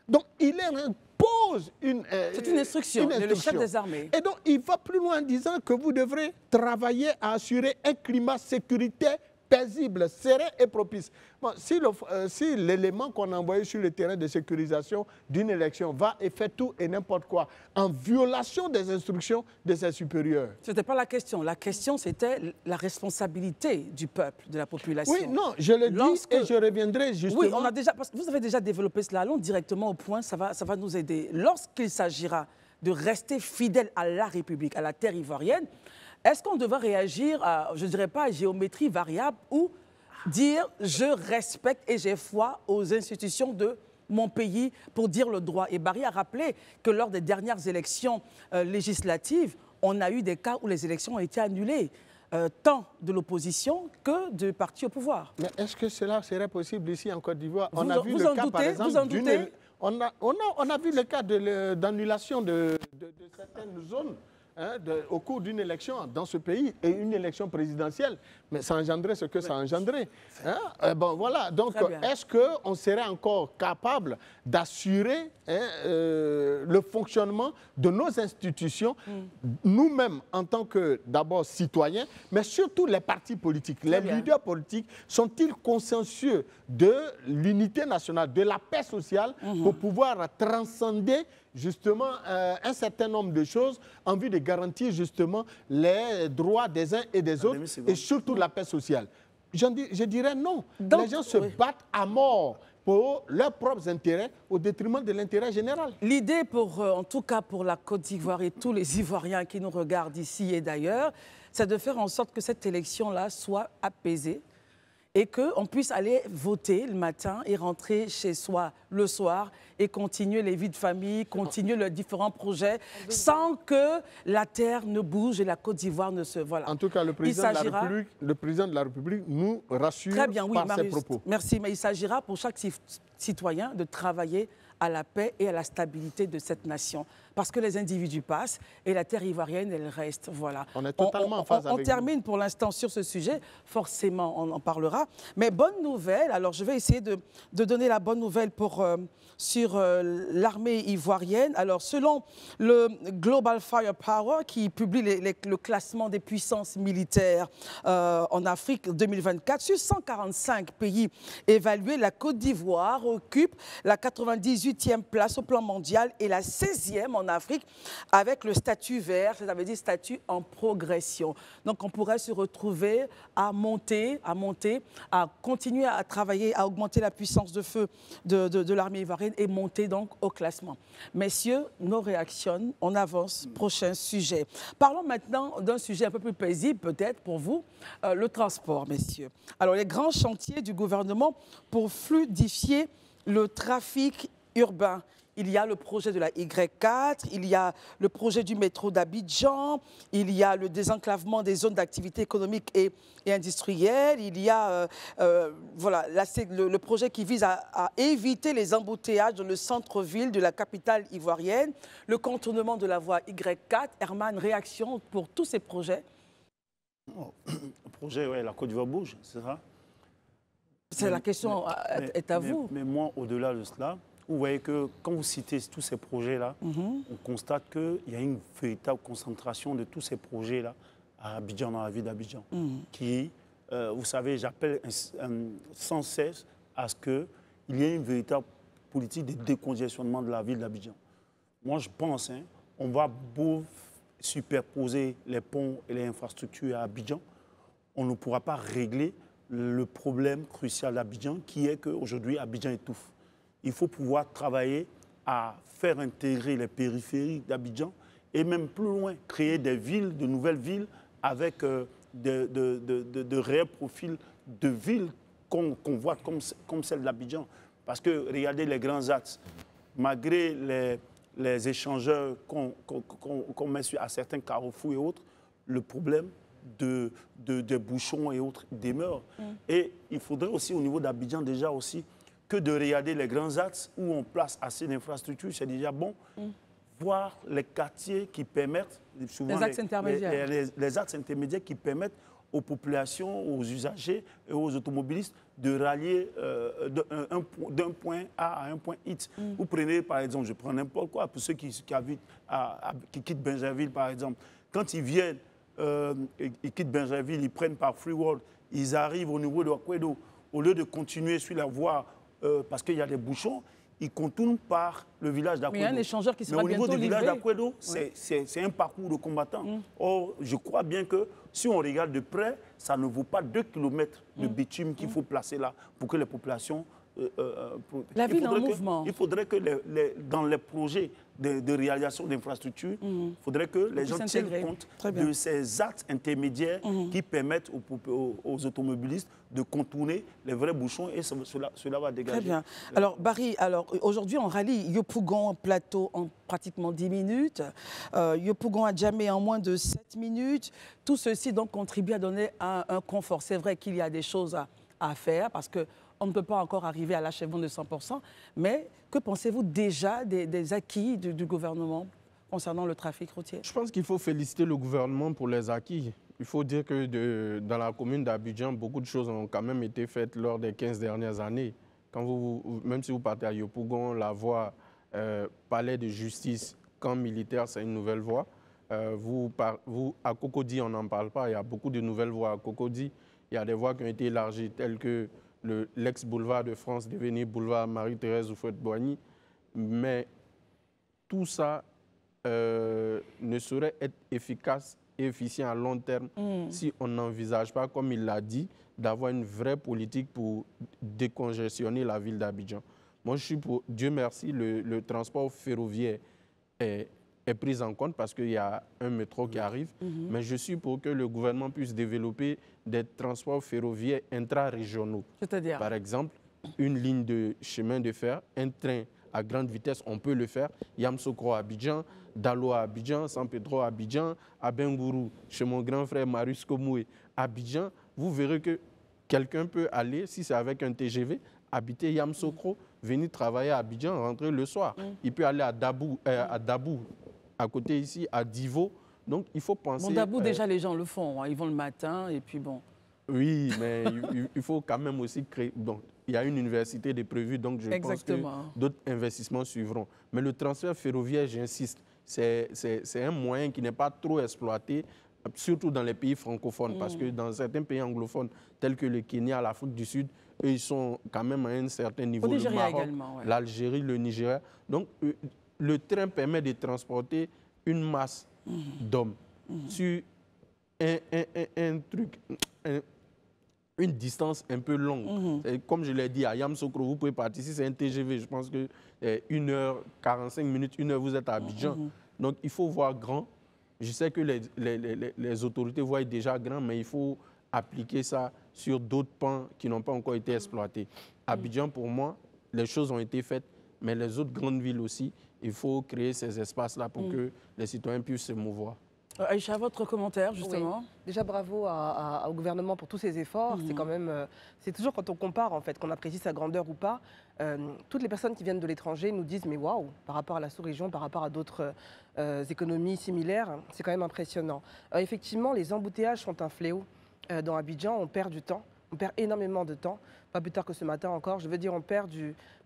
Donc, il impose une c'est une instruction, le chef des armées. Et donc, il va plus loin en disant que vous devrez travailler à assurer un climat sécuritaire paisible, serein et propice. Bon, si l'élément qu'on a envoyé sur le terrain de sécurisation d'une élection va et fait tout et n'importe quoi, en violation des instructions de ses supérieurs. Ce n'était pas la question. La question, c'était la responsabilité du peuple, de la population. Oui, non, je le dis et je reviendrai justement. Oui, on a déjà, parce que vous avez déjà développé cela. Allons directement au point, ça va nous aider. Lorsqu'il s'agira de rester fidèle à la République, à la terre ivoirienne, est-ce qu'on devrait réagir à, je ne dirais pas à géométrie variable ou dire je respecte et j'ai foi aux institutions de mon pays pour dire le droit? Et Barry a rappelé que lors des dernières élections législatives, on a eu des cas où les élections ont été annulées, tant de l'opposition que de partis au pouvoir. Mais est-ce que cela serait possible ici en Côte d'Ivoire? On a vu le cas, par exemple, on a vu le cas d'annulation de certaines zones hein, au cours d'une élection dans ce pays, et une élection présidentielle, mais ça engendrait ce que ça engendrait. Hein? Bon, voilà. Donc, est-ce qu'on serait encore capable d'assurer le fonctionnement de nos institutions, nous-mêmes en tant que d'abord citoyens, mais surtout les partis politiques, les leaders politiques, sont-ils consciencieux de l'unité nationale, de la paix sociale pour pouvoir transcender justement un certain nombre de choses en vue de garantir justement les droits des uns et des autres et surtout la paix sociale? Je dirais non. Donc, les gens se battent à mort pour leurs propres intérêts au détriment de l'intérêt général. L'idée, en tout cas pour la Côte d'Ivoire et tous les Ivoiriens qui nous regardent ici et d'ailleurs, c'est de faire en sorte que cette élection-là soit apaisée et qu'on puisse aller voter le matin et rentrer chez soi le soir et continuer les vies de famille, continuer les différents projets sans que la terre ne bouge et la Côte d'Ivoire ne se... Voilà. En tout cas, le président de la République nous rassure par ses propos. Merci, mais il s'agira pour chaque citoyen de travailler à la paix et à la stabilité de cette nation. Parce que les individus passent et la terre ivoirienne, elle reste. Voilà. On est totalement en phase avec vous. On termine pour l'instant sur ce sujet. Forcément, on en parlera. Mais bonne nouvelle. Alors, je vais essayer de donner la bonne nouvelle sur l'armée ivoirienne. Alors, selon le Global Firepower, qui publie le classement des puissances militaires en Afrique 2024, sur 145 pays évalués, la Côte d'Ivoire occupe la 98e place au plan mondial et la 16e en Afrique avec le statut vert, ça veut dire statut en progression. Donc on pourrait se retrouver à monter, à continuer à travailler, à augmenter la puissance de feu de l'armée ivoirienne et monter donc au classement. Messieurs, nos réactions, on avance, prochain sujet. Parlons maintenant d'un sujet un peu plus paisible peut-être pour vous, le transport, messieurs. Alors les grands chantiers du gouvernement pour fluidifier le trafic urbain. Il y a le projet de la Y4, il y a le projet du métro d'Abidjan, il y a le désenclavement des zones d'activité économique et industrielle, il y a voilà, le projet qui vise à éviter les embouteillages dans le centre-ville de la capitale ivoirienne, le contournement de la voie Y4. Herman, réaction pour tous ces projets? Le projet, oui, la Côte d'Ivoire bouge, c'est ça? C'est la question est à vous. Mais moi, au-delà de cela, vous voyez que quand vous citez tous ces projets-là, on constate qu'il y a une véritable concentration de tous ces projets-là à Abidjan, dans la ville d'Abidjan, qui, vous savez, j'appelle sans cesse à ce qu'il y ait une véritable politique de décongestionnement de la ville d'Abidjan. Moi, je pense, on va beau superposer les ponts et les infrastructures à Abidjan, on ne pourra pas régler le problème crucial d'Abidjan, qui est qu'aujourd'hui, Abidjan étouffe. Il faut pouvoir travailler à faire intégrer les périphéries d'Abidjan et même plus loin, créer des villes, de nouvelles villes avec de réels profils de villes qu'on voit comme celle d'Abidjan. Parce que regardez les grands axes, malgré les échangeurs qu'on met à certains carrefours et autres, le problème de bouchons et autres demeure. Et il faudrait aussi au niveau d'Abidjan déjà aussi que de regarder les grands axes où on place assez d'infrastructures, c'est déjà bon. Voir les quartiers qui permettent, souvent les axes intermédiaires. Les axes intermédiaires qui permettent aux populations, aux usagers et aux automobilistes de rallier d'un point A à un point X. Vous prenez par exemple, je prends n'importe quoi, pour ceux qui quittent Benjerville par exemple, quand ils viennent, ils quittent Benjerville, ils prennent par Freeworld, ils arrivent au niveau de Akwedo, au lieu de continuer sur la voie parce qu'il y a des bouchons, ils contournent par le village d'Akwedo. Mais il y a un échangeur qui sera bientôt livré. Mais au niveau du village d'Akwedo, c'est un parcours de combattants. Or, je crois bien que si on regarde de près, ça ne vaut pas 2 kilomètres de bitume qu'il faut placer là pour que les populations... la ville en mouvement. Il faudrait que dans les projets de réalisation d'infrastructures, il faudrait que les gens tiennent compte de ces axes intermédiaires qui permettent aux automobilistes de contourner les vrais bouchons et cela va dégager. Très bien. Alors, Barry, aujourd'hui, on rallie Yopougon Plateau en pratiquement 10 minutes, Yopougon à Djamé en moins de 7 minutes. Tout ceci donc contribue à donner un confort. C'est vrai qu'il y a des choses à faire parce que on ne peut pas encore arriver à l'achèvement de 100%, mais que pensez-vous déjà des acquis du gouvernement concernant le trafic routier? Je pense qu'il faut féliciter le gouvernement pour les acquis. Il faut dire que dans la commune d'Abidjan, beaucoup de choses ont quand même été faites lors des 15 dernières années. Même si vous partez à Yopougon, la voie palais de justice, camp militaire, c'est une nouvelle voie. À Cocody, on n'en parle pas. Il y a beaucoup de nouvelles voies à Cocody. Il y a des voies qui ont été élargies, telles que l'ex-boulevard de France devenu boulevard Marie-Thérèse Houphouët-Boigny. Mais tout ça ne saurait être efficace et efficient à long terme si on n'envisage pas, comme il l'a dit, d'avoir une vraie politique pour décongestionner la ville d'Abidjan. Moi, je suis pour, Dieu merci, le transport ferroviaire est pris en compte parce qu'il y a un métro qui arrive, mais je suis pour que le gouvernement puisse développer des transports ferroviaires intra-régionaux. C'est-à-dire? Par exemple, une ligne de chemin de fer, un train à grande vitesse, on peut le faire. Yamoussoukro à Abidjan, Dalo à Abidjan, San Pedro à Abidjan, à Bengourou, chez mon grand frère Marius Komoué, Abidjan. Vous verrez que quelqu'un peut aller, si c'est avec un TGV, habiter Yamoussoukro, venir travailler à Abidjan, rentrer le soir. Il peut aller à Dabou, à côté ici, à Divo. Donc, il faut penser... Bon, Dabou, déjà, les gens le font. Hein. Ils vont le matin et puis bon... Oui, mais il faut quand même aussi créer... Donc, il y a une université de prévue, donc je pense que d'autres investissements suivront. Mais le transfert ferroviaire, j'insiste, c'est un moyen qui n'est pas trop exploité, surtout dans les pays francophones, parce que dans certains pays anglophones, tels que le Kenya, l'Afrique du Sud, eux, ils sont quand même à un certain niveau. Au Nigeria également, ouais. L'Algérie, le Nigeria. Donc, le train permet de transporter une masse d'hommes sur une distance un peu longue. Comme je l'ai dit, à Yamoussoukro, vous pouvez partir. Si c'est un TGV, je pense que 1h45 minutes, 1h, vous êtes à Abidjan. Donc, il faut voir grand. Je sais que les autorités voient déjà grand, mais il faut appliquer ça sur d'autres pans qui n'ont pas encore été exploités. Abidjan, pour moi, les choses ont été faites, mais les autres grandes villes aussi, il faut créer ces espaces-là pour que les citoyens puissent se mouvoir. Aïcha, votre commentaire, justement? Oui. Déjà, bravo au gouvernement pour tous ses efforts. C'est quand même, c'est toujours quand on compare, en fait, qu'on apprécie sa grandeur ou pas. Toutes les personnes qui viennent de l'étranger nous disent, mais waouh, par rapport à la sous-région, par rapport à d'autres économies similaires, c'est quand même impressionnant. Effectivement, les embouteillages sont un fléau. Dans Abidjan, on perd du temps. On perd énormément de temps. Pas plus tard que ce matin encore. Je veux dire, on perd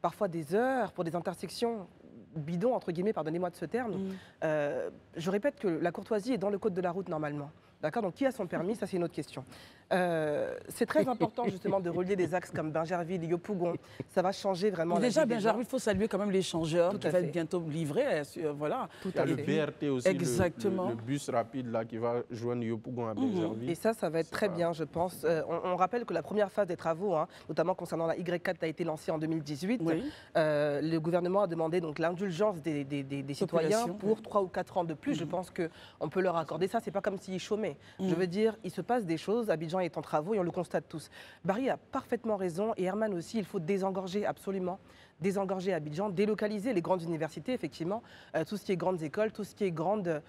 parfois des heures pour des intersections bidons, entre guillemets, pardonnez-moi de ce terme. Je répète que la courtoisie est dans le code de la route, normalement. D'accord? Donc, qui a son permis? Ça, c'est une autre question. C'est très important, justement, de relier des axes comme Bingerville, Yopougon. Ça va changer vraiment déjà, Bingerville, il faut saluer quand même l'échangeur qui va être bientôt livré. Voilà. Tout à fait. Le BRT aussi, exactement. Le bus rapide là, qui va joindre Yopougon à Bingerville. Et ça va être très bien, je pense. On rappelle que la première phase des travaux, notamment concernant la Y4, a été lancée en 2018. Oui. Le gouvernement a demandé l'indulgence des citoyens pour 3 ou 4 ans de plus. Je pense qu'on peut leur accorder ça. Ce n'est pas comme s'ils chômaient. Je veux dire, il se passe des choses. Abidjan est en travaux et on le constate tous. Barry a parfaitement raison et Herman aussi, il faut désengorger absolument. Désengorger Abidjan, délocaliser les grandes universités, effectivement. Tout ce qui est grandes écoles, tout ce qui est grandes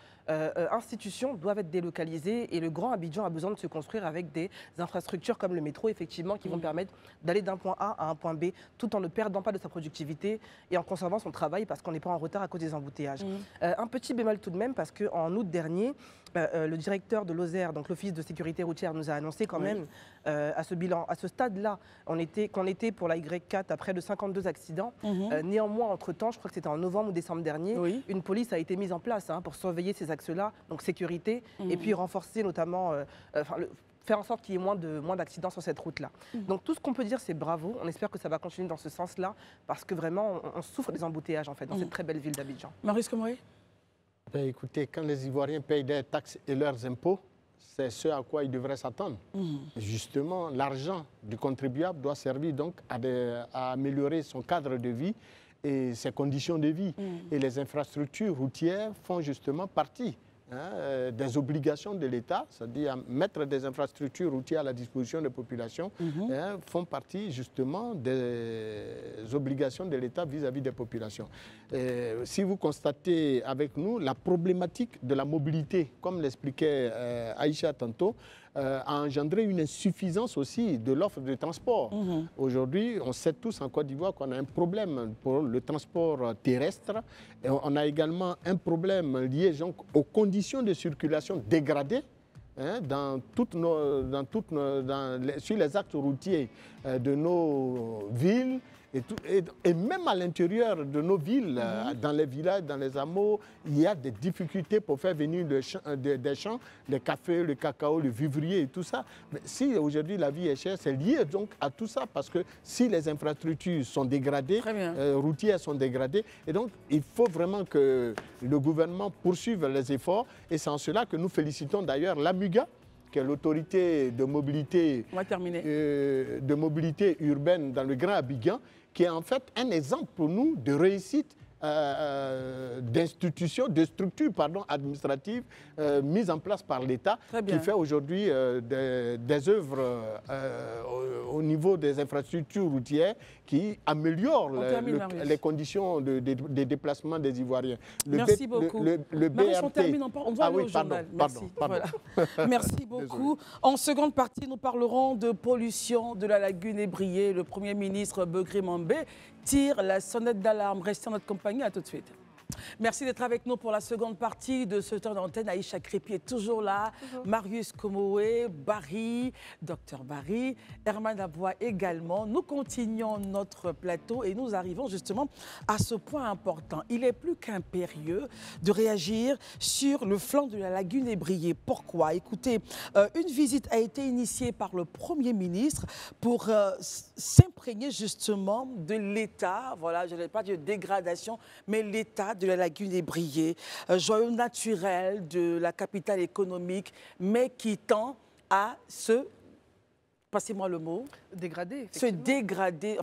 institutions doivent être délocalisées et le grand Abidjan a besoin de se construire avec des infrastructures comme le métro, effectivement, qui vont permettre d'aller d'un point A à un point B tout en ne perdant pas de sa productivité et en conservant son travail parce qu'on n'est pas en retard à cause des embouteillages. Un petit bémol tout de même parce qu'en août dernier, le directeur de l'OSER, donc l'Office de sécurité routière, nous a annoncé quand même à ce stade-là, qu'on était pour la Y4 à près de 52 accidents. Néanmoins, entre-temps, je crois que c'était en novembre ou décembre dernier, une police a été mise en place pour surveiller ces axes-là, donc sécurité, et puis renforcer notamment, faire en sorte qu'il y ait moins d'accidents sur cette route-là. Donc tout ce qu'on peut dire, c'est bravo. On espère que ça va continuer dans ce sens-là, parce que vraiment, on souffre des embouteillages en fait, dans cette très belle ville d'Abidjan. Marius Komoué? Écoutez, quand les Ivoiriens payent des taxes et leurs impôts, c'est ce à quoi ils devraient s'attendre. Justement, l'argent du contribuable doit servir donc à améliorer son cadre de vie et ses conditions de vie. Et les infrastructures routières font justement partie des obligations de l'État, c'est-à-dire mettre des infrastructures routières à la disposition des populations, font partie justement des obligations de l'État vis-à-vis des populations. Si vous constatez avec nous la problématique de la mobilité, comme l'expliquait Aïcha tantôt, a engendré une insuffisance aussi de l'offre de transport. Aujourd'hui, on sait tous en Côte d'Ivoire qu'on a un problème pour le transport terrestre. Et on a également un problème lié donc, aux conditions de circulation dégradées. Sur les axes routiers de nos villes et même à l'intérieur de nos villes, dans les villages, dans les hameaux, il y a des difficultés pour faire venir des champs, les cafés, le cacao, le vivrier et tout ça. Mais si aujourd'hui la vie est chère, c'est lié donc à tout ça parce que si les infrastructures sont dégradées, routières sont dégradées, et donc il faut vraiment que le gouvernement poursuive les efforts et c'est en cela que nous félicitons d'ailleurs l'AMUGA, qui est l'autorité de mobilité urbaine dans le Grand Abidjan, qui est en fait un exemple pour nous de réussite d'institutions, de structures administratives mises en place par l'État, qui fait aujourd'hui des œuvres au niveau des infrastructures routières qui améliorent les conditions de déplacement des Ivoiriens. Merci beaucoup. Le BRT... on termine, on va aller au pardon, journal. Merci. Pardon. Voilà. Merci beaucoup. Désolé. En seconde partie, nous parlerons de pollution de la lagune ébriée. Le Premier ministre Beugri Mambé tire la sonnette d'alarme. Restez en notre compagnie, à tout de suite. Merci d'être avec nous pour la seconde partie de ce temps d'antenne. Aïcha Crépi est toujours là. Marius Komoé, Barry, Dr Barry, Herman Aboua également. Nous continuons notre plateau et nous arrivons justement à ce point important. Il est plus qu'impérieux de réagir sur le flanc de la lagune ébriée. Pourquoi? Écoutez, une visite a été initiée par le Premier ministre pour s'imprégner justement de l'état, voilà, je n'ai pas dit de dégradation, mais l'état de la lagune ébriée, joyau naturel de la capitale économique, mais qui tend à se, passez-moi le mot, dégrader. Se dégrader,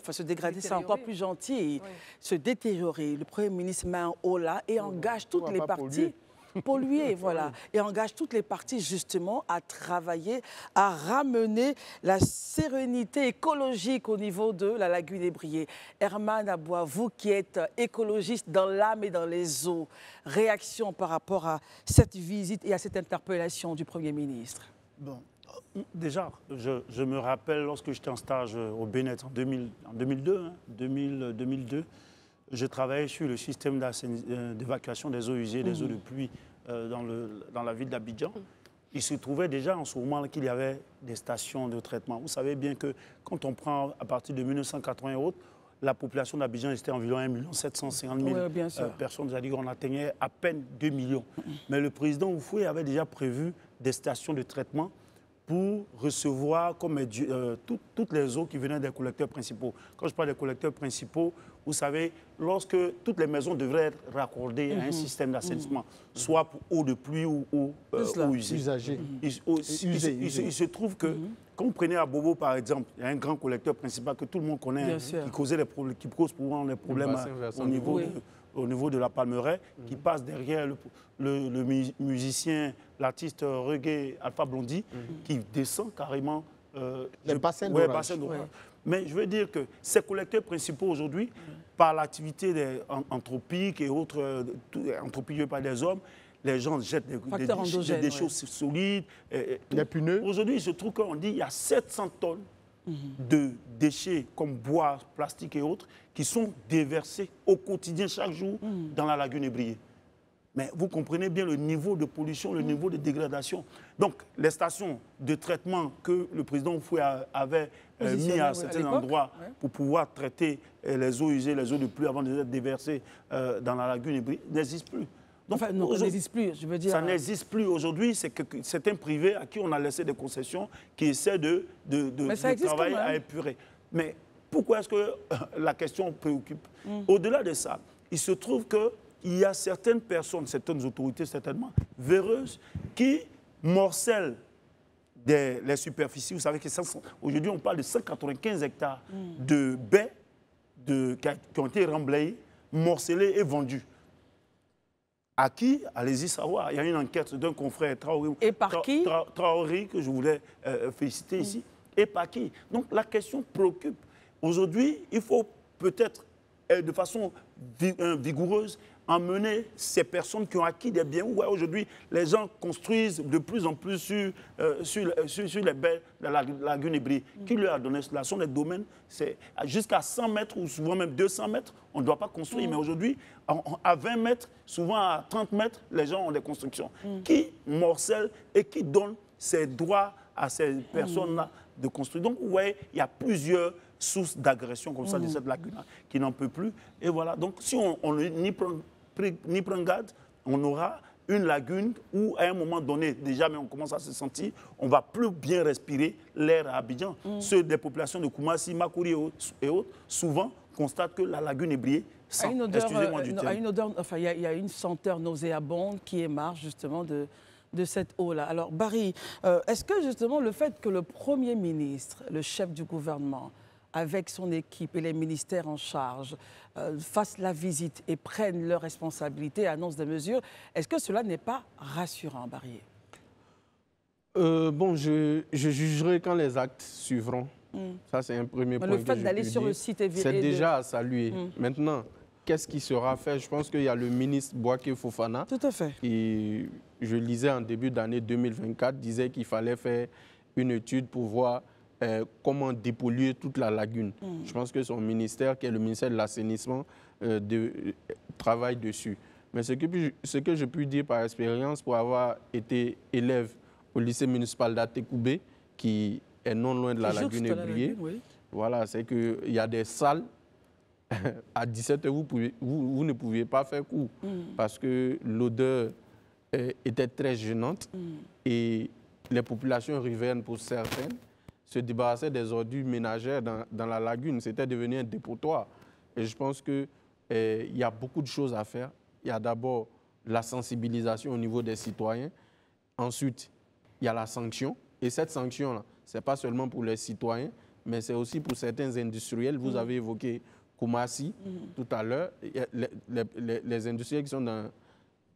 c'est encore plus gentil, se détériorer. Le Premier ministre met un haut là et engage toutes les parties. Polluer, voilà, et engage toutes les parties justement à travailler, à ramener la sérénité écologique au niveau de la lagune ébriée. Herman Aboua, vous qui êtes écologiste dans l'âme et dans les eaux, réaction par rapport à cette visite et à cette interpellation du Premier ministre? Bon, déjà, je me rappelle lorsque j'étais en stage au Bénin en 2002, je travaillais sur le système d'évacuation des eaux usées, des eaux de pluie dans la ville d'Abidjan. Il se trouvait déjà en ce moment qu'il y avait des stations de traitement. Vous savez bien que quand on prend à partir de 1980 et autres, la population d'Abidjan était environ 1 750 000 personnes. C'est-à-dire qu'on atteignait à peine 2 millions. Mais le président Oufoué avait déjà prévu des stations de traitement pour recevoir comme toutes les eaux qui venaient des collecteurs principaux. Quand je parle des collecteurs principaux, vous savez, lorsque toutes les maisons devraient être raccordées à un système d'assainissement, soit pour eau de pluie ou eau usagée. Il se trouve que, quand vous prenez à Bobo, par exemple, il y a un grand collecteur principal que tout le monde connaît, qui cause souvent des problèmes au niveau de la Palmeraie, qui passe derrière le musicien, l'artiste reggae Alpha Blondy, qui descend carrément le bassin d'orage. Mais je veux dire que ces collecteurs principaux aujourd'hui, par l'activité anthropique et autres, anthropique par des hommes, les gens jettent des choses solides. Les pneus. Aujourd'hui, il se trouve qu'on dit qu'il y a 700 tonnes de déchets comme bois, plastique et autres qui sont déversés au quotidien, chaque jour, dans la lagune ébriée. Mais vous comprenez bien le niveau de pollution, le niveau de dégradation. Donc, les stations de traitement que le président Oufoué avait mis à certains endroits pour pouvoir traiter les eaux usées, les eaux de pluie avant de les déverser dans la lagune ébriée n'existent plus. Donc, enfin, non, ça n'existe plus, je veux dire. Ça n'existe plus aujourd'hui. C'est un privé à qui on a laissé des concessions qui essaie de travailler à épurer. Mais pourquoi est-ce que la question préoccupe? Au-delà de ça, il se trouve qu'il y a certaines personnes, certaines autorités certainement, véreuses, qui morcellent les superficies. Vous savez qu'aujourd'hui, on parle de 195 hectares de baies qui ont été remblayées, morcellées et vendues. À qui? Allez-y savoir. Il y a une enquête d'un confrère Traoré. Et par qui? Traoré, que je voulais féliciter ici. Et par qui? Donc la question préoccupe. Aujourd'hui, il faut peut-être, de façon vigoureuse, emmener ces personnes qui ont acquis des biens. Ouais, aujourd'hui, les gens construisent de plus en plus sur les baies de la lagune Ébri. Qui leur a donné cela? Ce sont des domaines, c'est jusqu'à 100 mètres ou souvent même 200 mètres, on ne doit pas construire. Mais aujourd'hui, à 20 mètres, souvent à 30 mètres, les gens ont des constructions. Qui morcellent et qui donnent ces droits à ces personnes-là de construire? Donc, vous voyez, il y a plusieurs sources d'agression comme ça de cette lagune qui n'en peut plus. Et voilà, donc si on n'y prend garde, on aura une lagune où, à un moment donné, déjà, mais on commence à se sentir, on ne va plus bien respirer l'air à Abidjan. Ceux des populations de Koumassi, Makuri et autres, souvent constatent que la lagune Ébri sent. Excusez-moi du terme. Enfin, il y a une senteur nauséabonde qui émarge justement de cette eau-là. Alors, Barry, est-ce que justement le fait que le Premier ministre, le chef du gouvernement, avec son équipe et les ministères en charge, fassent la visite et prennent leurs responsabilités, annoncent des mesures, est-ce que cela n'est pas rassurant, Barry? Bon, je jugerai quand les actes suivront. Ça, c'est un premier point. Le fait d'aller sur le site et c'est déjà à saluer. Maintenant, qu'est-ce qui sera fait? Je pense qu'il y a le ministre Bouaké Fofana. Tout à fait. Et je lisais en début d'année 2024, disait qu'il fallait faire une étude pour voir comment dépolluer toute la lagune. Je pense que son ministère, qui est le ministère de l'assainissement, travaille dessus. Mais ce que je puis dire par expérience, pour avoir été élève au lycée municipal d'Atekoubé, qui est non loin de la lagune Ébri, voilà, c'est qu'il y a des salles. À 17h, vous ne pouviez pas faire cours parce que l'odeur était très gênante et les populations riveraines, pour certaines, se débarrassaient des ordures ménagères dans la lagune. C'était devenu un dépotoir. Et je pense qu'il y a beaucoup de choses à faire. Il y a d'abord la sensibilisation au niveau des citoyens. Ensuite, il y a la sanction. Et cette sanction-là, ce n'est pas seulement pour les citoyens, mais c'est aussi pour certains industriels. Vous avez évoqué Koumassi tout à l'heure. Les industriels qui sont dans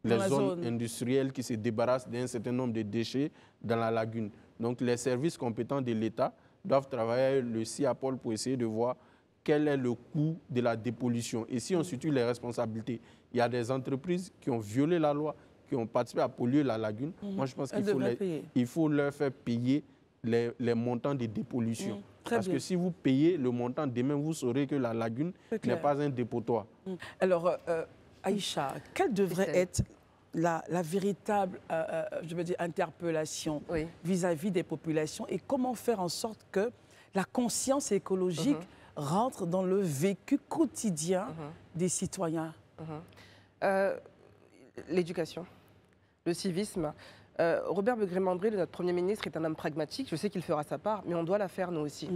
les zones industrielles qui se débarrassent d'un certain nombre de déchets dans la lagune. Donc, les services compétents de l'État doivent travailler le CIAPOL pour essayer de voir quel est le coût de la dépollution. Et si on situe les responsabilités, il y a des entreprises qui ont violé la loi, qui ont participé à polluer la lagune. Moi, je pense qu'il faut leur faire payer les montants de dépollution. Parce que si vous payez le montant, demain, vous saurez que la lagune n'est pas un dépotoir. Alors, Aïcha, quelle devrait être la véritable je veux dire, interpellation vis-à-vis des populations et comment faire en sorte que la conscience écologique rentre dans le vécu quotidien des citoyens? L'éducation, le civisme. Robert Begré-Mandré, notre Premier ministre, est un homme pragmatique. Je sais qu'il fera sa part, mais on doit la faire nous aussi.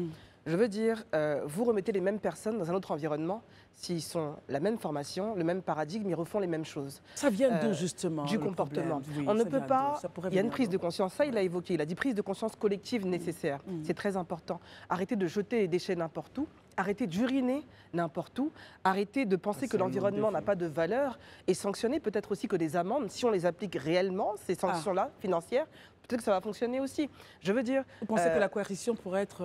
Je veux dire, vous remettez les mêmes personnes dans un autre environnement, s'ils sont la même formation, le même paradigme, ils refont les mêmes choses. Ça vient d'où justement? Du comportement. On ne peut pas... Il y a une prise de conscience, ça il l'a évoqué, il a dit prise de conscience collective nécessaire. C'est très important. Arrêtez de jeter les déchets n'importe où, arrêtez d'uriner n'importe où, arrêtez de penser que l'environnement n'a pas de valeur et sanctionner peut-être aussi que des amendes, si on les applique réellement, ces sanctions-là, financières, peut-être que ça va fonctionner aussi. Je veux dire... Vous pensez que la coercition pourrait être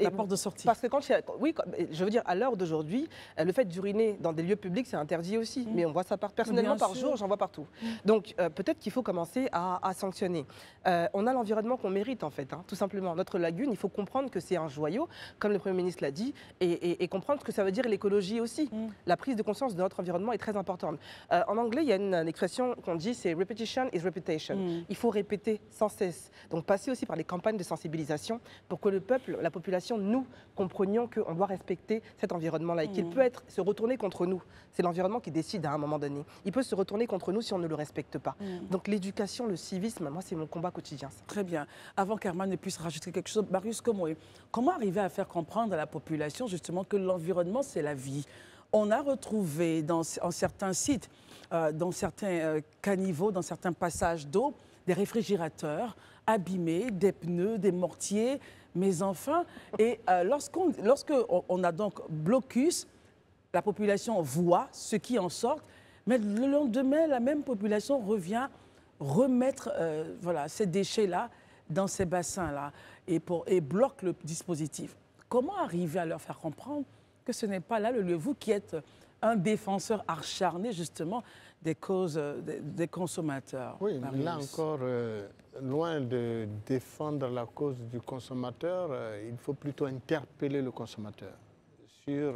la porte de sortie? Parce que je veux dire, à l'heure d'aujourd'hui, le fait d'uriner dans des lieux publics, c'est interdit aussi. Mais on voit ça personnellement par jour, j'en vois partout. Donc peut-être qu'il faut commencer à sanctionner. On a l'environnement qu'on mérite en fait, tout simplement. Notre lagune, il faut comprendre que c'est un joyau, comme le Premier ministre l'a dit, et comprendre ce que ça veut dire l'écologie aussi. La prise de conscience de notre environnement est très importante. En anglais, il y a une expression qu'on dit, c'est « repetition is reputation ». Il faut répéter sans cesse. Donc passer aussi par les campagnes de sensibilisation pour que le peuple, la population, nous comprenions qu'on doit respecter cet environnement-là et qu'il peut se retourner contre nous. C'est l'environnement qui décide à un moment donné. Il peut se retourner contre nous si on ne le respecte pas. Donc l'éducation, le civisme, moi c'est mon combat quotidien. Ça. Très bien. Avant qu'Herman ne puisse rajouter quelque chose, Marius, comment arriver à faire comprendre à la population justement que l'environnement c'est la vie? On a retrouvé en certains sites, dans certains caniveaux, dans certains passages d'eau, des réfrigérateurs abîmés, des pneus, des mortiers, mais enfin, et lorsqu'on a donc blocus, la population voit ce qui en sort, mais le lendemain, la même population revient remettre ces déchets-là dans ces bassins-là et bloque le dispositif. Comment arriver à leur faire comprendre que ce n'est pas là le lieu, vous qui êtes un défenseur acharné, justement, des causes des consommateurs. Oui, mais là encore, loin de défendre la cause du consommateur, il faut plutôt interpeller le consommateur sur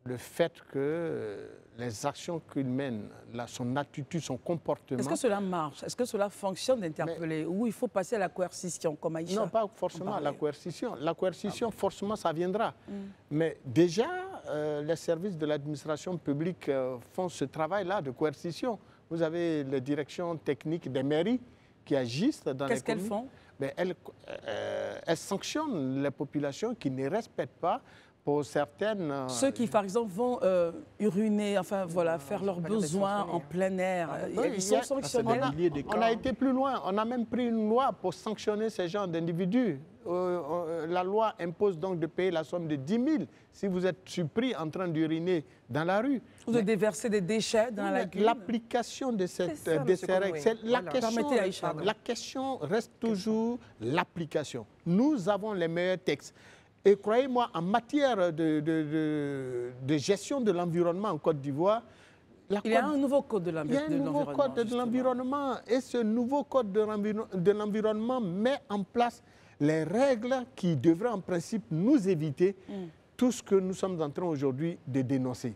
le fait que les actions qu'il mène, son attitude, son comportement... Est-ce que cela marche? Est-ce que cela fonctionne d'interpeller? Ou il faut passer à la coercition, comme Aïcha? Non, pas forcément à la coercition. La coercition, forcément, ça viendra. Mais déjà, les services de l'administration publique font ce travail-là de coercition. Vous avez les directions techniques des mairies qui agissent dans les communes. Qu'est-ce qu'elles font? Elles sanctionnent les populations qui ne respectent pas pour certaines... Ceux qui, par exemple, vont uriner, enfin voilà, faire leurs besoins en plein air, ils sont sanctionnés. On a été plus loin, on a même pris une loi pour sanctionner ces genres d'individus. La loi impose donc de payer la somme de 10 000 si vous êtes surpris en train d'uriner dans la rue. Ou de déverser des déchets dans la lagune. L'application de ces règles, la question reste toujours l'application. Nous avons les meilleurs textes. Et croyez-moi, en matière de gestion de l'environnement en Côte d'Ivoire, il y a un nouveau code de l'environnement. Il y a un nouveau code de l'environnement. Et ce nouveau code de l'environnement met en place les règles qui devraient en principe nous éviter tout ce que nous sommes en train aujourd'hui de dénoncer.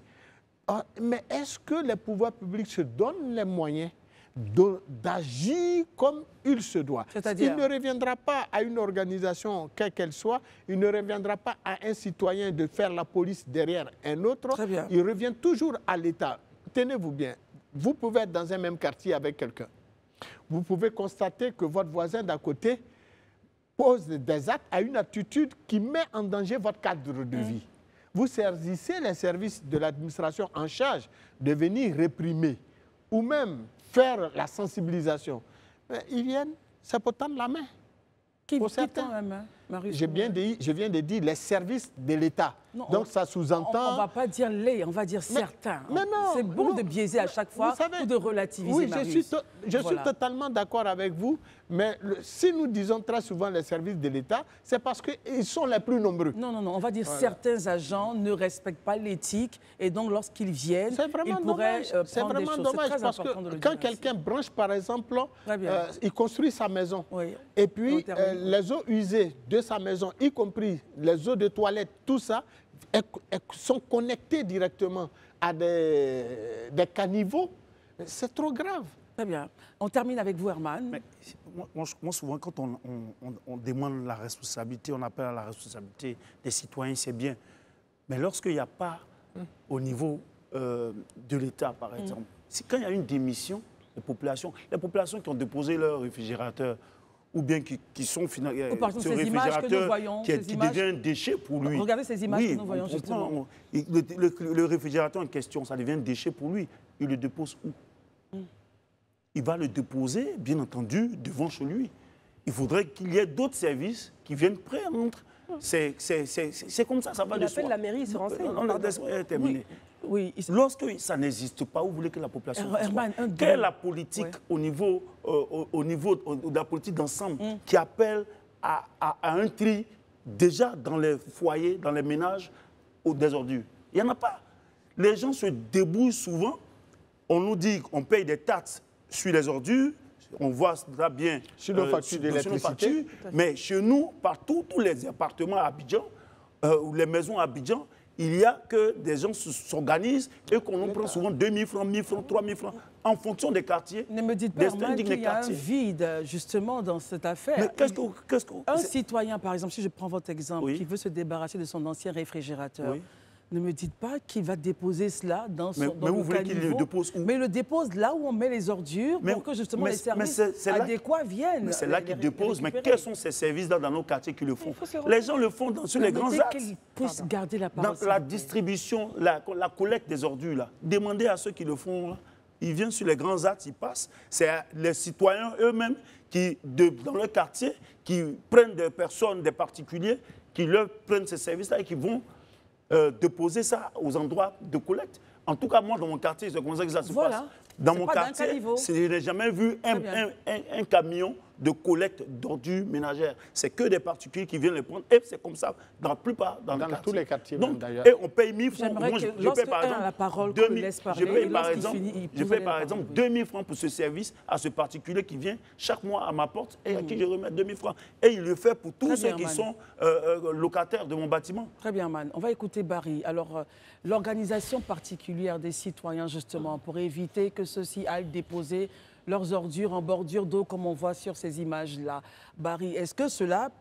Mais est-ce que les pouvoirs publics se donnent les moyens d'agir comme il se doit? Il ne reviendra pas à une organisation, quelle qu'elle soit, il ne reviendra pas à un citoyen de faire la police derrière un autre. Il revient toujours à l'État. Tenez-vous bien, vous pouvez être dans un même quartier avec quelqu'un. Vous pouvez constater que votre voisin d'à côté pose des actes à une attitude qui met en danger votre cadre de vie. Vous saisissez les services de l'administration en charge de venir réprimer ou même faire la sensibilisation. Mais ils viennent, c'est pour tendre la main. Pour certains, même, Marius, je viens de dire les services de l'État. Donc ça sous-entend... On ne va pas dire les, on va dire certains. Mais non, c'est bon de biaiser à chaque fois ou de relativiser, oui, Marius. Je suis totalement d'accord avec vous, mais si nous disons très souvent les services de l'État, c'est parce qu'ils sont les plus nombreux. Non, on va dire certains agents ne respectent pas l'éthique et donc lorsqu'ils viennent, ils pourraient prendre des choses. C'est vraiment dommage parce que quand quelqu'un branche, par exemple, il construit sa maison et puis les eaux usées de sa maison, y compris les eaux de toilette, tout ça, sont connectés directement à des caniveaux. C'est trop grave. Très bien. On termine avec vous, Herman. Mais moi, souvent, quand on demande la responsabilité, on appelle à la responsabilité des citoyens, c'est bien. Mais lorsqu'il n'y a pas, au niveau de l'État, par exemple, quand il y a une démission des populations, les populations qui ont déposé leur réfrigérateur, ou bien qui sont finalement ce réfrigérateur qui devient un déchet pour lui. Regardez ces images que nous voyons justement. Le réfrigérateur en question, ça devient un déchet pour lui. Il le dépose où? Il va le déposer, bien entendu, devant chez lui. Il faudrait qu'il y ait d'autres services qui viennent prendre. C'est comme ça, ça va de soi. Il appelle la mairie, il se renseigne. On terminé. Oui. Lorsque ça n'existe pas, vous voulez que la population quelle est la politique au niveau de la politique d'ensemble qui appelle à un tri déjà dans les foyers, dans les ménages des ordures? Il n'y en a pas. Les gens se débrouillent souvent. On nous dit qu'on paye des taxes sur les ordures. On voit ça bien sur nos factures d'électricité. Mais chez nous, partout, tous les appartements à Abidjan, ou les maisons à Abidjan, il y a que des gens s'organisent et qu'on prend souvent 2 000 francs, 1 000 francs, 3 000 francs en fonction des quartiers. Ne me dites pas qu'il y a un vide justement dans cette affaire. Mais un citoyen, par exemple, si je prends votre exemple, qui veut se débarrasser de son ancien réfrigérateur, ne me dites pas qu'il va déposer cela dans son mais vous voulez qu'il le dépose où? Mais il le dépose là où on met les ordures pour que justement les services adéquats viennent. Mais c'est là qu'il dépose. Mais quels sont ces services-là dans nos quartiers qui le font? Les gens le font sur les grands axes. Qu'ils puissent garder la parole. Dans la distribution, la collecte des ordures, là. Demandez à ceux qui le font, là. Ils viennent sur les grands axes, ils passent. C'est les citoyens eux-mêmes qui, dans leur quartier, qui prennent des personnes, des particuliers, qui leur prennent ces services-là et qui vont déposer ça aux endroits de collecte. En tout cas, moi, dans mon quartier, c'est comme ça que ça se passe. Dans mon quartier, je n'ai jamais vu un camion de collecte d'ordures ménagères. C'est que des particuliers qui viennent les prendre. Et c'est comme ça dans la plupart, dans tous les quartiers d'ailleurs. Et on paye 1000 francs. Moi, je paye par exemple 2000, je paye par exemple 2000 francs pour ce service à ce particulier qui vient chaque mois à ma porte et à qui je remets 2000 francs. Et il le fait pour tous ceux qui sont locataires de mon bâtiment. Très bien, Man. On va écouter Barry. Alors, l'organisation particulière des citoyens, justement, pour éviter que ceux-ci aillent déposer leurs ordures en bordure d'eau, comme on voit sur ces images-là. Barry, est-ce que cela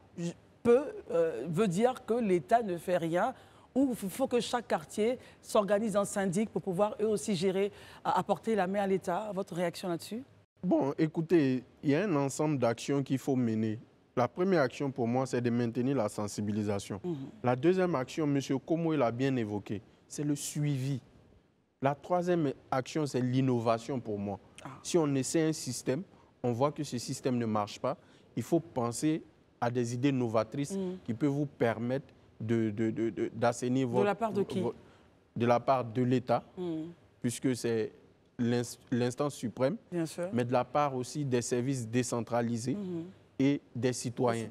veut dire que l'État ne fait rien ou il faut que chaque quartier s'organise en syndic pour pouvoir eux aussi gérer, apporter la main à l'État? Votre réaction là-dessus? Bon, écoutez, il y a un ensemble d'actions qu'il faut mener. La première action pour moi, c'est de maintenir la sensibilisation. La deuxième action, M. Komo l'a bien évoqué, c'est le suivi. La troisième action, c'est l'innovation pour moi. Si on essaie un système, on voit que ce système ne marche pas, il faut penser à des idées novatrices qui peuvent vous permettre d'assainir votre... De la part de qui? De la part de l'État, puisque c'est l'instance suprême, bien sûr, mais de la part aussi des services décentralisés et des citoyens.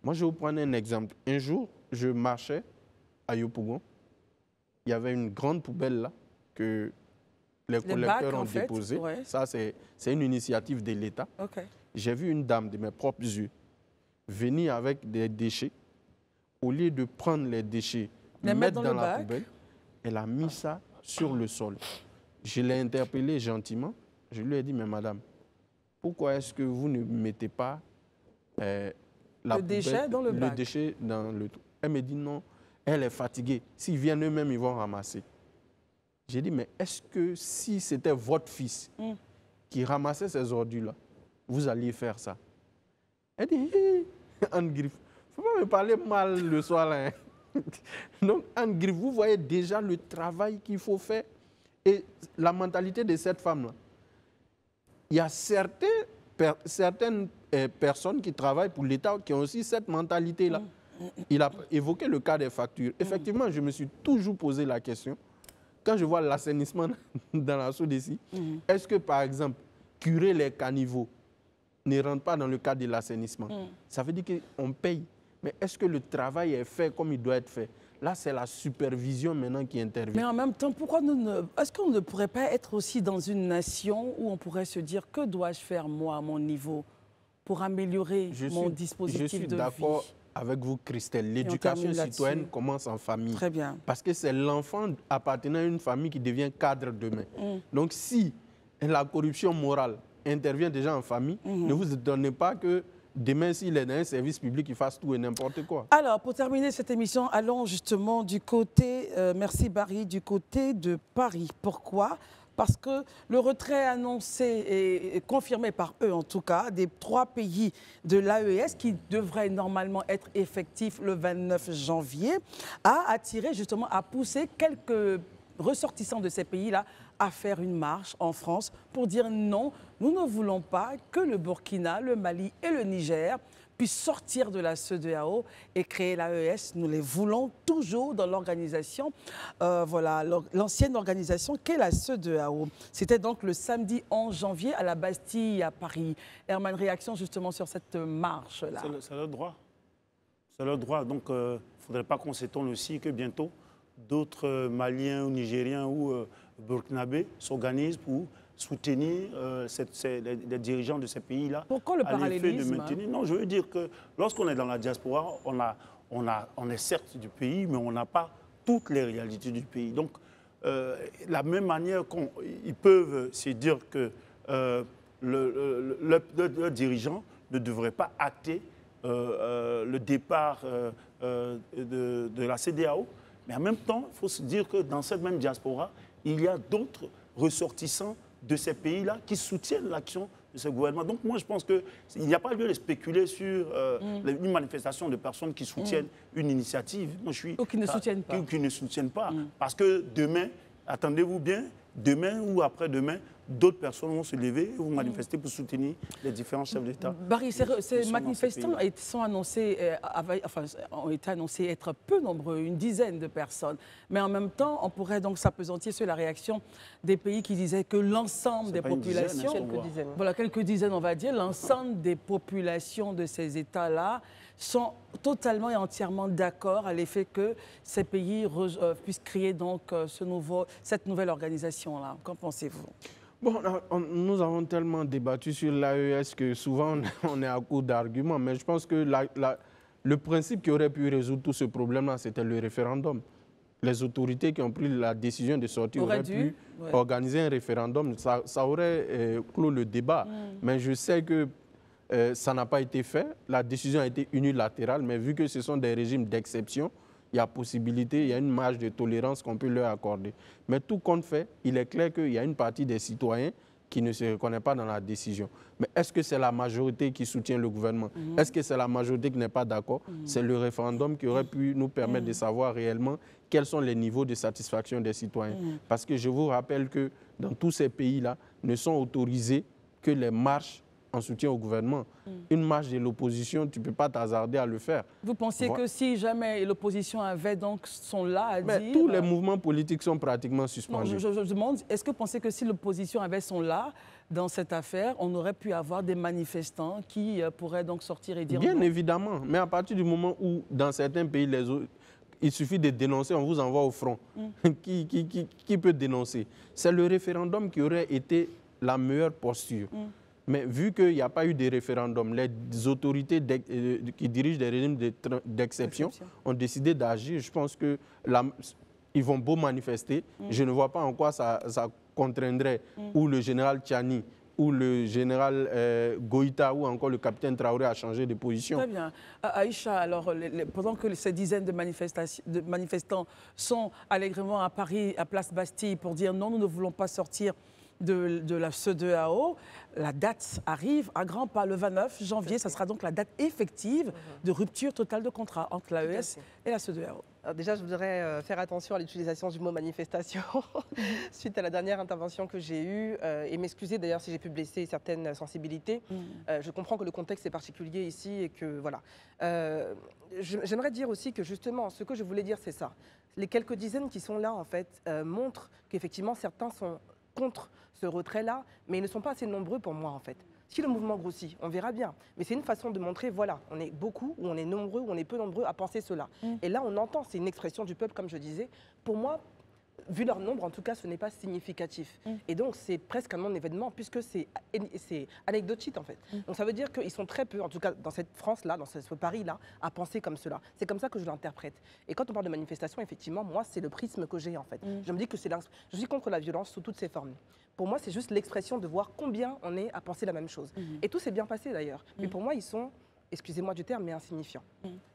Moi, je vais vous prendre un exemple. Un jour, je marchais à Yopougon. Il y avait une grande poubelle là que les collecteurs ont déposée. Ouais. Ça, c'est une initiative de l'État. J'ai vu une dame de mes propres yeux venir avec des déchets. Au lieu de prendre les déchets, les mettre dans la poubelle, elle a mis ça sur le sol. Je l'ai interpellée gentiment. Je lui ai dit, mais madame, pourquoi est-ce que vous ne mettez pas le déchet dans le bac? Le déchet dans le... Elle me dit non, elle est fatiguée. S'ils viennent eux-mêmes, ils vont ramasser. J'ai dit, mais est-ce que si c'était votre fils qui ramassait ces ordures-là, vous alliez faire ça? Elle dit, Anne Griffe, il ne faut pas me parler mal le soir là. Hein. Donc, Anne Griffe, vous voyez déjà le travail qu'il faut faire et la mentalité de cette femme-là. Il y a certaines personnes qui travaillent pour l'État qui ont aussi cette mentalité-là. Il a évoqué le cas des factures. Effectivement, je me suis toujours posé la question, quand je vois l'assainissement dans la SODECI, est-ce que, par exemple, curer les caniveaux ne rentre pas dans le cadre de l'assainissement? Ça veut dire qu'on paye. Mais est-ce que le travail est fait comme il doit être fait? Là, c'est la supervision maintenant qui intervient. Mais en même temps, pourquoi est-ce qu'on ne pourrait pas être aussi dans une nation où on pourrait se dire que dois-je faire moi à mon niveau pour améliorer mon dispositif de vie? Je suis d'accord avec vous, Christelle. L'éducation citoyenne commence en famille. Très bien. Parce que c'est l'enfant appartenant à une famille qui devient cadre demain. Donc si la corruption morale intervient déjà en famille, ne vous étonnez pas que demain, s'il est dans un service public, il fasse tout et n'importe quoi. Alors, pour terminer cette émission, allons justement du côté, merci Barry, du côté de Paris. Pourquoi? Parce que le retrait annoncé et confirmé par eux, en tout cas, des 3 pays de l'AES, qui devrait normalement être effectif le 29 janvier, a attiré justement, a poussé quelques ressortissants de ces pays-là à faire une marche en France pour dire non, nous ne voulons pas que le Burkina, le Mali et le Niger puissent sortir de la CEDEAO et créer l'AES. Nous les voulons toujours dans l'organisation, voilà, l'ancienne organisation qu'est la CEDEAO. C'était donc le samedi 11 janvier à la Bastille à Paris. Herman, réaction justement sur cette marche-là. C'est leur droit. C'est leur droit. Donc, il ne faudrait pas qu'on s'étonne aussi que bientôt, d'autres Maliens ou Nigériens ou Burkinabés s'organisent pour soutenir les dirigeants de ces pays-là. Pourquoi le parallélisme? Non, je veux dire que lorsqu'on est dans la diaspora, on est certes du pays, mais on n'a pas toutes les réalités du pays. Donc, la même manière qu'ils peuvent se dire que le dirigeant ne devrait pas acter le départ de la CEDEAO, mais en même temps, il faut se dire que dans cette même diaspora, il y a d'autres ressortissants de ces pays-là qui soutiennent l'action de ce gouvernement. Donc moi, je pense qu'il n'y a pas lieu de spéculer sur une manifestation de personnes qui soutiennent une initiative. Moi, ou qui ne soutiennent pas. Qui ne soutiennent pas. Parce que demain, attendez-vous bien, demain ou après-demain, d'autres personnes vont se lever et vont manifester pour soutenir les différents chefs d'État. Barry, ces manifestants ont été annoncés être peu nombreux, une dizaine de personnes. Mais en même temps, on pourrait donc s'appesantir sur la réaction des pays qui disaient que l'ensemble des populations, quelques dizaines on va dire, l'ensemble des populations de ces États-là sont totalement et entièrement d'accord à l'effet que ces pays puissent créer donc cette nouvelle organisation-là. Qu'en pensez-vous? Bon, nous avons tellement débattu sur l'AES que souvent on est à court d'arguments, mais je pense que le principe qui aurait pu résoudre tout ce problème-là, c'était le référendum. Les autorités qui ont pris la décision de sortir auraient pu organiser un référendum. Ça aurait clos le débat. Mais je sais que ça n'a pas été fait. La décision a été unilatérale, mais vu que ce sont des régimes d'exception, il y a possibilité, il y a une marge de tolérance qu'on peut leur accorder. Mais tout compte fait, il est clair qu'il y a une partie des citoyens qui ne se reconnaît pas dans la décision. Mais est-ce que c'est la majorité qui soutient le gouvernement? Est-ce que c'est la majorité qui n'est pas d'accord? C'est le référendum qui aurait pu nous permettre de savoir réellement quels sont les niveaux de satisfaction des citoyens. Parce que je vous rappelle que dans tous ces pays-là, ne sont autorisées que les marches en soutien au gouvernement. Une marche de l'opposition, tu ne peux pas t'hasarder à le faire. Vous pensez que si jamais l'opposition avait donc son là à dire... Tous les mouvements politiques sont pratiquement suspendus. Non, je demande, est-ce que vous pensez que si l'opposition avait son là dans cette affaire, on aurait pu avoir des manifestants qui pourraient donc sortir et dire... Bien évidemment, mais à partir du moment où dans certains pays, il suffit de dénoncer, on vous envoie au front. Qui peut dénoncer? C'est le référendum qui aurait été la meilleure posture. Mais vu qu'il n'y a pas eu de référendum, les autorités qui dirigent des régimes d'exception ont décidé d'agir. Je pense qu'ils vont beau manifester. Je ne vois pas en quoi ça contraindrait ou le général Tchani ou le général Goïta ou encore le capitaine Traoré à changer de position. Très bien. Aïcha, alors, pendant que ces dizaines de manifestants sont allègrement à Paris, à Place Bastille, pour dire non, nous ne voulons pas sortir de la CEDEAO, la date arrive à grands pas. Le 29 janvier, ça sera donc la date effective de rupture totale de contrat entre l'AES et la CEDEAO. Déjà, je voudrais faire attention à l'utilisation du mot manifestation suite à la dernière intervention que j'ai eue et m'excuser d'ailleurs si j'ai pu blesser certaines sensibilités. Je comprends que le contexte est particulier ici et que voilà. J'aimerais dire aussi que justement, ce que je voulais dire, c'est ça. Les quelques dizaines qui sont là, en fait, montrent qu'effectivement, certains sont contre ce retrait-là, mais ils ne sont pas assez nombreux pour moi, en fait. Si le mouvement grossit, on verra bien. Mais c'est une façon de montrer, voilà, on est beaucoup, ou on est nombreux, ou on est peu nombreux à penser cela. Et là, on entend, c'est une expression du peuple, comme je disais. Pour moi, vu leur nombre, en tout cas, ce n'est pas significatif. Et donc, c'est presque un non-événement, puisque c'est anecdotique, en fait. Donc, ça veut dire qu'ils sont très peu, en tout cas, dans cette France-là, dans ce Paris-là, à penser comme cela. C'est comme ça que je l'interprète. Et quand on parle de manifestation, effectivement, moi, c'est le prisme que j'ai, en fait. Je me dis que je suis contre la violence sous toutes ses formes. Pour moi, c'est juste l'expression de voir combien on est à penser la même chose. Et tout s'est bien passé, d'ailleurs. Mais pour moi, ils sont, excusez-moi du terme, mais insignifiants.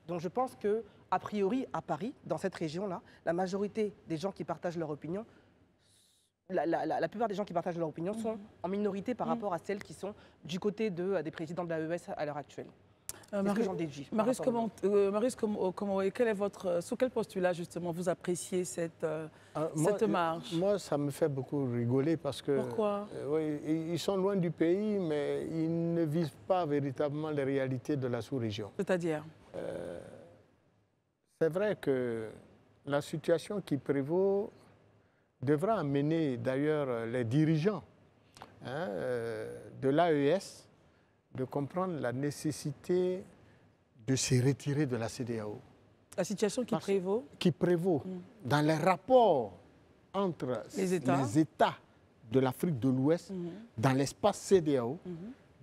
Donc, je pense que a priori, à Paris, dans cette région-là, la majorité des gens qui partagent leur opinion, la plupart des gens qui partagent leur opinion sont en minorité par rapport à celles qui sont du côté des présidents de l'AES à l'heure actuelle. Marius, sous quel postulat justement vous appréciez cette marche? Moi, ça me fait beaucoup rigoler parce que... Pourquoi? Ils sont loin du pays, mais ils ne vivent pas véritablement les réalités de la sous-région. C'est-à-dire? C'est vrai que la situation qui prévaut devra amener d'ailleurs les dirigeants de l'AES de comprendre la nécessité de se retirer de la CEDEAO. La situation qui prévaut? Qui prévaut dans les rapports entre les États de l'Afrique de l'Ouest, dans l'espace CEDEAO,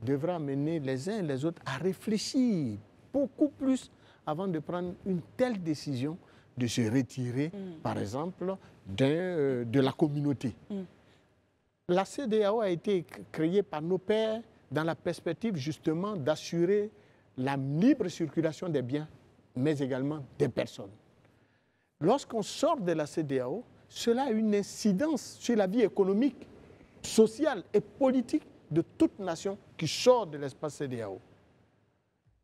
devra amener les uns et les autres à réfléchir beaucoup plus avant de prendre une telle décision de se retirer, par exemple, de la communauté. La CEDEAO a été créée par nos pères dans la perspective justement d'assurer la libre circulation des biens, mais également des personnes. Lorsqu'on sort de la CEDEAO, cela a une incidence sur la vie économique, sociale et politique de toute nation qui sort de l'espace CEDEAO.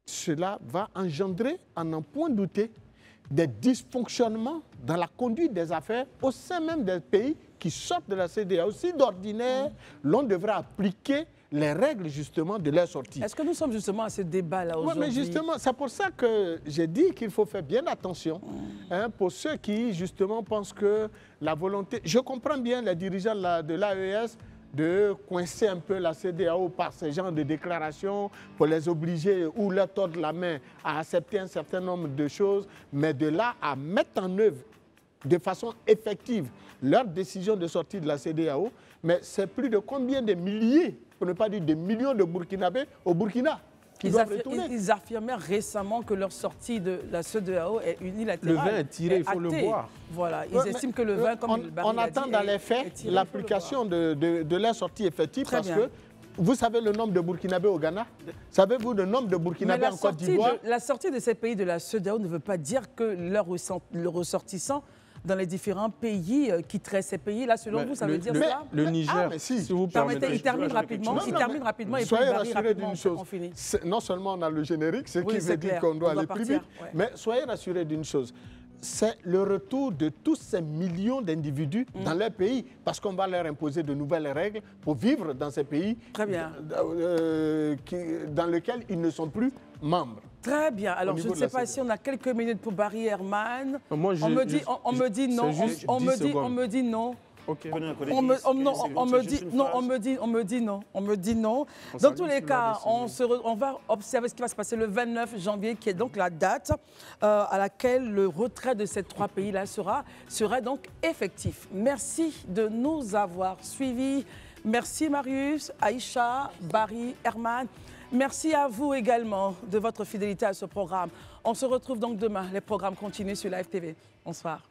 Cela va engendrer, à n'en point douter, des dysfonctionnements dans la conduite des affaires au sein même des pays qui sortent de la CEDEAO, si d'ordinaire, l'on devrait appliquer les règles justement de leur sortie. Est-ce que nous sommes justement à ce débat-là aujourd'hui? Oui, mais justement, c'est pour ça que j'ai dit qu'il faut faire bien attention pour ceux qui justement pensent que la volonté... Je comprends bien les dirigeants de l'AES de coincer un peu la CEDEAO par ce genre de déclarations pour les obliger ou leur tordre la main à accepter un certain nombre de choses, mais de là à mettre en œuvre de façon effective leur décision de sortie de la CEDEAO, mais c'est plus de combien de milliers, pour ne pas dire des millions de Burkinabés au Burkina qui doivent retourner. Ils affirmaient récemment que leur sortie de la CEDEAO est unilatérale. Le vin est tiré, il faut le boire. Voilà, ils estiment que le vin, comme on attend dans les faits l'application de leur sortie effective parce que vous savez le nombre de Burkinabés au Ghana? Savez-vous le nombre de Burkinabés en Côte d'Ivoire? La sortie de ces pays de la CEDEAO ne veut pas dire que leurs ressortissants dans les différents pays quitteraient ces pays-là. Selon vous, ça veut dire ça? Le Niger, si vous permettez. Il termine rapidement. Et soyez rassurés d'une chose. Non seulement on a le générique, ce qui veut dire qu'on doit aller plus vite, mais soyez rassurés d'une chose. C'est le retour de tous ces millions d'individus dans leur pays, parce qu'on va leur imposer de nouvelles règles pour vivre dans ces pays dans lesquels ils ne sont plus membres. Très bien. Alors, je ne sais pas si on a quelques minutes pour Barry Herman. On me dit non. On me dit non. Okay. On me dit non. Dans tous les cas, on va observer ce qui va se passer le 29 janvier, qui est donc la date à laquelle le retrait de ces 3 pays-là sera donc effectif. Merci de nous avoir suivis. Merci Marius, Aïcha, Barry, Herman. Merci à vous également de votre fidélité à ce programme. On se retrouve donc demain. Les programmes continuent sur Live TV. Bonsoir.